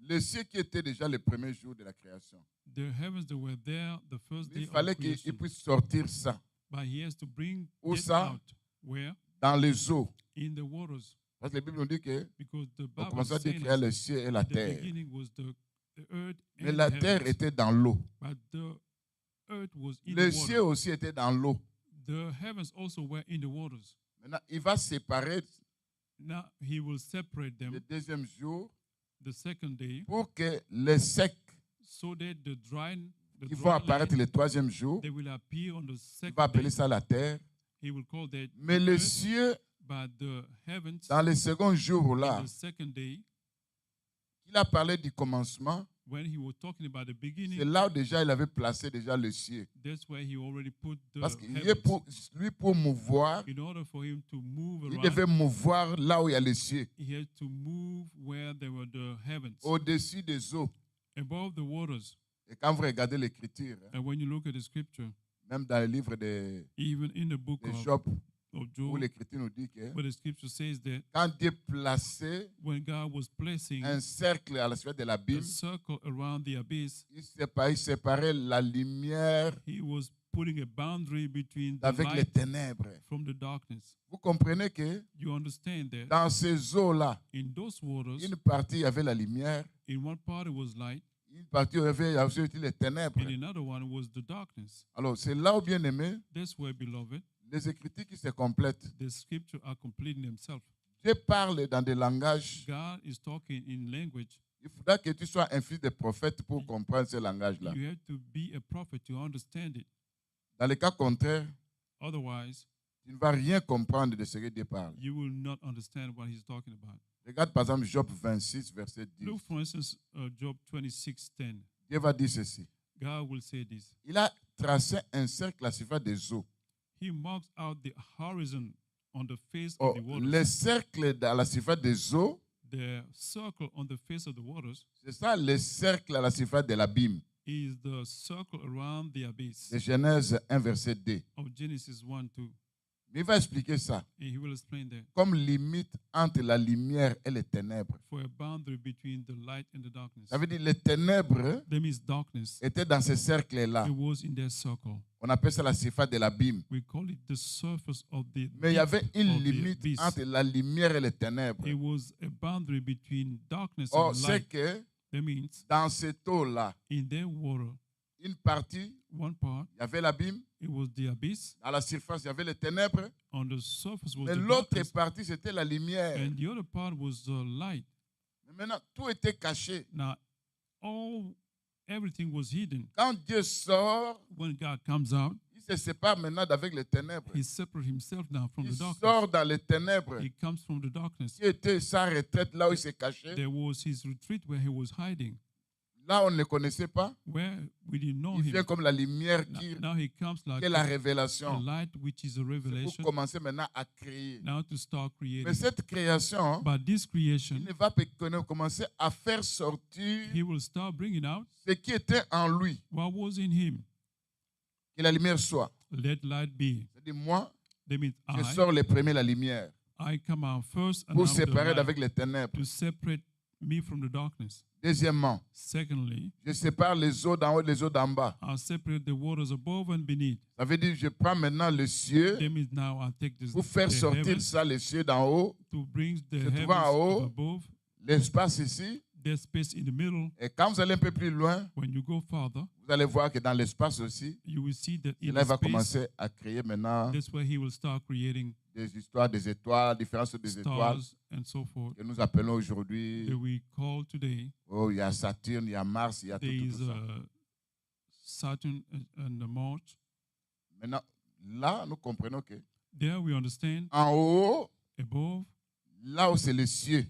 [SPEAKER 2] Les cieux qui étaient déjà le premier jour de la création.
[SPEAKER 1] The heavens that were there the first day
[SPEAKER 2] Il
[SPEAKER 1] of
[SPEAKER 2] fallait qu'il
[SPEAKER 1] creation.
[SPEAKER 2] puisse sortir ça
[SPEAKER 1] But he has to bring
[SPEAKER 2] Où
[SPEAKER 1] it
[SPEAKER 2] ça?
[SPEAKER 1] out. Where?
[SPEAKER 2] dans les eaux.
[SPEAKER 1] In the waters.
[SPEAKER 2] Parce que la Bible nous dit que
[SPEAKER 1] Because the
[SPEAKER 2] on
[SPEAKER 1] Bible
[SPEAKER 2] commençait à
[SPEAKER 1] says
[SPEAKER 2] décrire les cieux et la
[SPEAKER 1] the
[SPEAKER 2] terre.
[SPEAKER 1] beginning was the earth
[SPEAKER 2] Mais
[SPEAKER 1] and
[SPEAKER 2] la
[SPEAKER 1] the
[SPEAKER 2] terre
[SPEAKER 1] heavens.
[SPEAKER 2] était dans l'eau.
[SPEAKER 1] But the earth was in
[SPEAKER 2] Les
[SPEAKER 1] the
[SPEAKER 2] cieux
[SPEAKER 1] water.
[SPEAKER 2] aussi étaient dans l'eau.
[SPEAKER 1] The heavens also were in the waters.
[SPEAKER 2] Maintenant, il va séparer
[SPEAKER 1] Now he will separate
[SPEAKER 2] le
[SPEAKER 1] them
[SPEAKER 2] deuxième jour
[SPEAKER 1] the second day
[SPEAKER 2] pour que les secs
[SPEAKER 1] so that the
[SPEAKER 2] qui vont
[SPEAKER 1] dry
[SPEAKER 2] apparaître
[SPEAKER 1] land,
[SPEAKER 2] le troisième jour,
[SPEAKER 1] they will appear on the
[SPEAKER 2] il
[SPEAKER 1] second
[SPEAKER 2] va appeler
[SPEAKER 1] day.
[SPEAKER 2] ça la terre.
[SPEAKER 1] He will call that
[SPEAKER 2] Mais
[SPEAKER 1] the
[SPEAKER 2] les
[SPEAKER 1] earth,
[SPEAKER 2] cieux,
[SPEAKER 1] but the heavens
[SPEAKER 2] dans le second jour-là,
[SPEAKER 1] in the second day,
[SPEAKER 2] il a parlé du commencement.
[SPEAKER 1] when he was talking about the
[SPEAKER 2] C'est
[SPEAKER 1] beginning,
[SPEAKER 2] là où déjà il avait placé déjà le ciel.
[SPEAKER 1] that's where he already put the
[SPEAKER 2] Parce que
[SPEAKER 1] heavens.
[SPEAKER 2] pour mouvoir,
[SPEAKER 1] In order for him to move
[SPEAKER 2] il
[SPEAKER 1] around,
[SPEAKER 2] devait mouvoir là où il y a les cieux,
[SPEAKER 1] he had to move where there were the heavens,
[SPEAKER 2] au-dessus des eaux.
[SPEAKER 1] above the waters.
[SPEAKER 2] Et quand vous regardez l'écriture,
[SPEAKER 1] And when you look at the scripture,
[SPEAKER 2] même dans le livre de
[SPEAKER 1] even in the book
[SPEAKER 2] Job,
[SPEAKER 1] of
[SPEAKER 2] où
[SPEAKER 1] Job,
[SPEAKER 2] l'écriture nous dit que
[SPEAKER 1] where the scripture says that
[SPEAKER 2] quand Dieu plaçait
[SPEAKER 1] when God was placing
[SPEAKER 2] un cercle à la suite de l'abîme,
[SPEAKER 1] a circle around the abyss,
[SPEAKER 2] il séparait la lumière
[SPEAKER 1] he was putting a boundary between the
[SPEAKER 2] avec les
[SPEAKER 1] light
[SPEAKER 2] ténèbres.
[SPEAKER 1] from the darkness.
[SPEAKER 2] Vous comprenez que
[SPEAKER 1] You understand that
[SPEAKER 2] dans ces eaux-là,
[SPEAKER 1] in those waters,
[SPEAKER 2] une partie, il y avait la lumière,
[SPEAKER 1] in one part it was light,
[SPEAKER 2] une partie, il y avait aussi les ténèbres.
[SPEAKER 1] and another one was the darkness.
[SPEAKER 2] Alors, c'est là où, bien aimé,
[SPEAKER 1] That's where, beloved,
[SPEAKER 2] les écritures qui se complètent.
[SPEAKER 1] the scripture are completing themselves.
[SPEAKER 2] Dieu parle dans des langages.
[SPEAKER 1] God is talking in language.
[SPEAKER 2] Il faudra que tu sois un fils de prophète pour comprendre ces langages-là.
[SPEAKER 1] You have to be a prophet to understand it.
[SPEAKER 2] Dans le cas contraire,
[SPEAKER 1] Otherwise,
[SPEAKER 2] tu ne vas rien comprendre de ce que Dieu parle.
[SPEAKER 1] you will not understand what he's talking about.
[SPEAKER 2] Regarde par exemple Job 26, verset 10.
[SPEAKER 1] Look, for instance, Job 26:10.
[SPEAKER 2] Dieu va dire ceci.
[SPEAKER 1] God will say this.
[SPEAKER 2] Il a tracé un cercle à la surface des eaux.
[SPEAKER 1] He marks out the horizon on the face
[SPEAKER 2] Oh,
[SPEAKER 1] of the waters.
[SPEAKER 2] le cercle à la surface des eaux,
[SPEAKER 1] The circle on the face of the waters
[SPEAKER 2] c'est ça le cercle à la surface de l'abîme.
[SPEAKER 1] is the circle around the abyss
[SPEAKER 2] C'est Genèse 1, verset 2.
[SPEAKER 1] of Genesis 1:2.
[SPEAKER 2] Mais il va expliquer ça
[SPEAKER 1] And he will explain that
[SPEAKER 2] comme limite entre la lumière et les ténèbres.
[SPEAKER 1] for a boundary between the light and the darkness.
[SPEAKER 2] Ça veut dire les ténèbres
[SPEAKER 1] That means darkness.
[SPEAKER 2] étaient dans ce cercle-là.
[SPEAKER 1] It was in that circle.
[SPEAKER 2] On appelle ça la surface de l'abîme.
[SPEAKER 1] We call it the surface of the
[SPEAKER 2] Mais il y avait
[SPEAKER 1] deep
[SPEAKER 2] une
[SPEAKER 1] of the
[SPEAKER 2] limite
[SPEAKER 1] abyss.
[SPEAKER 2] entre la lumière et les ténèbres.
[SPEAKER 1] It was a boundary between darkness
[SPEAKER 2] Or,
[SPEAKER 1] and
[SPEAKER 2] c'est
[SPEAKER 1] light.
[SPEAKER 2] que
[SPEAKER 1] That means
[SPEAKER 2] dans cette eau-là,
[SPEAKER 1] in their water,
[SPEAKER 2] une partie,
[SPEAKER 1] one part,
[SPEAKER 2] il y avait l'abîme.
[SPEAKER 1] it was the abyss.
[SPEAKER 2] À la surface, il y avait les ténèbres.
[SPEAKER 1] On the surface was
[SPEAKER 2] Mais
[SPEAKER 1] the
[SPEAKER 2] l'autre
[SPEAKER 1] darkness.
[SPEAKER 2] partie, c'était la lumière.
[SPEAKER 1] And the other part was the light.
[SPEAKER 2] Mais maintenant, tout était caché.
[SPEAKER 1] Now, everything was hidden.
[SPEAKER 2] Quand Dieu sort,
[SPEAKER 1] When God comes out,
[SPEAKER 2] il se sépare maintenant d'avec les ténèbres.
[SPEAKER 1] he separates himself now from
[SPEAKER 2] Il
[SPEAKER 1] the darkness.
[SPEAKER 2] sort dans les ténèbres.
[SPEAKER 1] He comes from the darkness.
[SPEAKER 2] Qui était sa retraite, là où il se cachait.
[SPEAKER 1] There was his retreat where he was hiding,
[SPEAKER 2] Là, on ne le connaissait pas.
[SPEAKER 1] where we didn't know
[SPEAKER 2] Il vient
[SPEAKER 1] him.
[SPEAKER 2] comme la lumière qui
[SPEAKER 1] Now he comes like
[SPEAKER 2] est la
[SPEAKER 1] a
[SPEAKER 2] révélation.
[SPEAKER 1] light, which is a
[SPEAKER 2] C'est pour
[SPEAKER 1] revelation,
[SPEAKER 2] commencer maintenant à créer.
[SPEAKER 1] now to start
[SPEAKER 2] Mais
[SPEAKER 1] creating.
[SPEAKER 2] cette création,
[SPEAKER 1] But this
[SPEAKER 2] il
[SPEAKER 1] creation,
[SPEAKER 2] ne va pas commencer à faire sortir
[SPEAKER 1] he will start bringing out
[SPEAKER 2] ce qui était en lui.
[SPEAKER 1] what was in him.
[SPEAKER 2] Que la lumière soit.
[SPEAKER 1] Let light be.
[SPEAKER 2] C'est-à-dire, moi,
[SPEAKER 1] That means
[SPEAKER 2] je sors le premier la lumière
[SPEAKER 1] I come out first and
[SPEAKER 2] pour
[SPEAKER 1] I'm the
[SPEAKER 2] séparer
[SPEAKER 1] light
[SPEAKER 2] avec les ténèbres.
[SPEAKER 1] to separate me from the darkness.
[SPEAKER 2] Deuxièmement,
[SPEAKER 1] Secondly,
[SPEAKER 2] je sépare les eaux d'en haut et les eaux d'en bas.
[SPEAKER 1] I'll separate the waters above and beneath.
[SPEAKER 2] Ça veut dire que je prends maintenant le cieux
[SPEAKER 1] That means now I'll take this,
[SPEAKER 2] pour faire
[SPEAKER 1] the
[SPEAKER 2] sortir
[SPEAKER 1] heavens
[SPEAKER 2] ça, les cieux d'en haut,
[SPEAKER 1] to bring the
[SPEAKER 2] se trouvant
[SPEAKER 1] heavens
[SPEAKER 2] en haut.
[SPEAKER 1] of above.
[SPEAKER 2] L'espace ici.
[SPEAKER 1] There's space in the middle.
[SPEAKER 2] Et quand vous allez un peu plus loin,
[SPEAKER 1] When you go farther,
[SPEAKER 2] vous allez voir que dans l'espace aussi,
[SPEAKER 1] you will see that
[SPEAKER 2] et
[SPEAKER 1] in
[SPEAKER 2] là, il
[SPEAKER 1] the
[SPEAKER 2] va
[SPEAKER 1] space,
[SPEAKER 2] commencer à créer maintenant
[SPEAKER 1] that's where he will start creating
[SPEAKER 2] des histoires des étoiles, différentes des étoiles
[SPEAKER 1] stars and so forth
[SPEAKER 2] que nous appelons aujourd'hui.
[SPEAKER 1] that we call today.
[SPEAKER 2] Oh, il y a Saturne, il y a Mars, il y a tout
[SPEAKER 1] There is
[SPEAKER 2] ça.
[SPEAKER 1] Saturn and the March.
[SPEAKER 2] Maintenant, là, nous comprenons que
[SPEAKER 1] There we understand
[SPEAKER 2] en haut,
[SPEAKER 1] above,
[SPEAKER 2] là où c'est les cieux,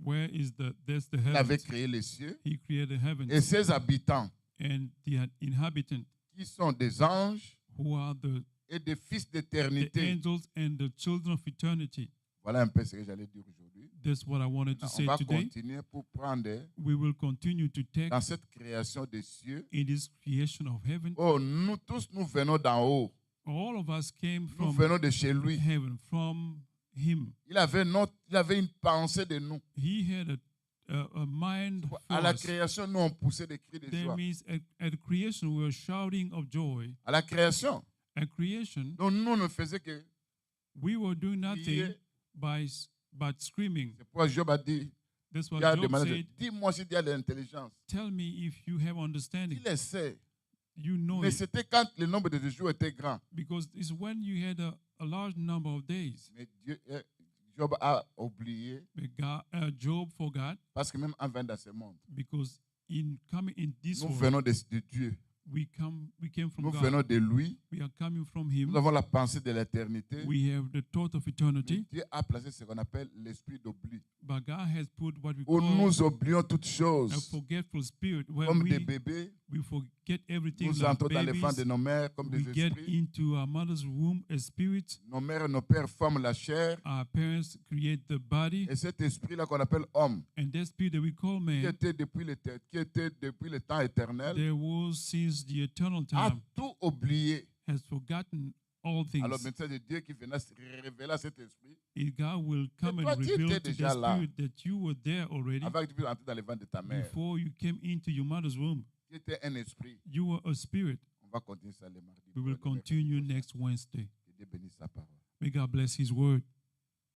[SPEAKER 1] where is there's the
[SPEAKER 2] il avait
[SPEAKER 1] heavens.
[SPEAKER 2] créé les cieux.
[SPEAKER 1] He created heavens
[SPEAKER 2] Et ses habitants,
[SPEAKER 1] and the inhabitants
[SPEAKER 2] qui sont des anges
[SPEAKER 1] who are
[SPEAKER 2] et des fils
[SPEAKER 1] the
[SPEAKER 2] d'éternité.
[SPEAKER 1] angels and the children of eternity.
[SPEAKER 2] Voilà un peu ce que j'allais dire aujourd'hui.
[SPEAKER 1] That's what I wanted to
[SPEAKER 2] On
[SPEAKER 1] say
[SPEAKER 2] va
[SPEAKER 1] today.
[SPEAKER 2] continuer pour prendre
[SPEAKER 1] We will continue to take
[SPEAKER 2] dans cette création des cieux.
[SPEAKER 1] in this creation of heaven.
[SPEAKER 2] Oh, nous tous, nous venons d'en haut.
[SPEAKER 1] All of us came
[SPEAKER 2] Nous
[SPEAKER 1] from
[SPEAKER 2] venons de chez lui.
[SPEAKER 1] heaven, from him.
[SPEAKER 2] Il avait une pensée de nous.
[SPEAKER 1] He had a mind for
[SPEAKER 2] À la
[SPEAKER 1] us.
[SPEAKER 2] création, nous, on poussait des cris de
[SPEAKER 1] That
[SPEAKER 2] joie.
[SPEAKER 1] means at creation we were shouting of joy.
[SPEAKER 2] À la création,
[SPEAKER 1] At creation,
[SPEAKER 2] donc nous ne faisions que
[SPEAKER 1] we were doing nothing
[SPEAKER 2] crier.
[SPEAKER 1] but screaming.
[SPEAKER 2] C'est pourquoi Job a dit,
[SPEAKER 1] That's what
[SPEAKER 2] il a
[SPEAKER 1] Job
[SPEAKER 2] demandé,
[SPEAKER 1] said.
[SPEAKER 2] dis-moi s'il y a de l'intelligence.
[SPEAKER 1] Tell me if you have understanding.
[SPEAKER 2] Il essaie.
[SPEAKER 1] You know
[SPEAKER 2] Mais
[SPEAKER 1] it.
[SPEAKER 2] c'était quand le nombre de jours était grand.
[SPEAKER 1] Because it's when you had a large number of days.
[SPEAKER 2] Mais Job a oublié,
[SPEAKER 1] But Job forgot
[SPEAKER 2] parce que même en venant dans ce monde,
[SPEAKER 1] because in coming in this
[SPEAKER 2] nous
[SPEAKER 1] world,
[SPEAKER 2] venons de Dieu.
[SPEAKER 1] we came from
[SPEAKER 2] Nous
[SPEAKER 1] God.
[SPEAKER 2] venons de lui.
[SPEAKER 1] We are coming from Him.
[SPEAKER 2] Nous avons la pensée de l'éternité.
[SPEAKER 1] We have the thought of
[SPEAKER 2] Mais
[SPEAKER 1] eternity.
[SPEAKER 2] Dieu a placé ce qu'on appelle l'esprit d'oubli.
[SPEAKER 1] But God has put what we
[SPEAKER 2] Où
[SPEAKER 1] call
[SPEAKER 2] nous oublions toutes
[SPEAKER 1] a
[SPEAKER 2] choses.
[SPEAKER 1] forgetful spirit, where
[SPEAKER 2] Comme des
[SPEAKER 1] we
[SPEAKER 2] bébés,
[SPEAKER 1] forget everything
[SPEAKER 2] nous
[SPEAKER 1] like
[SPEAKER 2] entrons dans les flancs de
[SPEAKER 1] babies.
[SPEAKER 2] nos mères comme
[SPEAKER 1] We
[SPEAKER 2] des
[SPEAKER 1] get
[SPEAKER 2] esprits.
[SPEAKER 1] into our mother's womb as spirits.
[SPEAKER 2] Nos mères et nos pères forment la chair.
[SPEAKER 1] Our parents create the body.
[SPEAKER 2] Et cet esprit-là qu'on appelle homme,
[SPEAKER 1] And that spirit that we call
[SPEAKER 2] qui
[SPEAKER 1] man,
[SPEAKER 2] était depuis le temps éternel,
[SPEAKER 1] there was since the eternal
[SPEAKER 2] a
[SPEAKER 1] time,
[SPEAKER 2] tout oublié.
[SPEAKER 1] has forgotten all things.
[SPEAKER 2] Alors maintenant, c'est Dieu qui venait se révéler à cet esprit.
[SPEAKER 1] And God will come
[SPEAKER 2] toi,
[SPEAKER 1] and
[SPEAKER 2] tu
[SPEAKER 1] reveal
[SPEAKER 2] étais
[SPEAKER 1] to the
[SPEAKER 2] déjà là.
[SPEAKER 1] spirit that you were there already
[SPEAKER 2] Avant que tu puisses entrer dans les ventres de ta mère,
[SPEAKER 1] before you came into your mother's womb.
[SPEAKER 2] qui était un esprit.
[SPEAKER 1] You were a spirit.
[SPEAKER 2] On va continuer ça les mardis.
[SPEAKER 1] We will continue next Wednesday.
[SPEAKER 2] Que Dieu bénisse sa parole.
[SPEAKER 1] May God bless His word.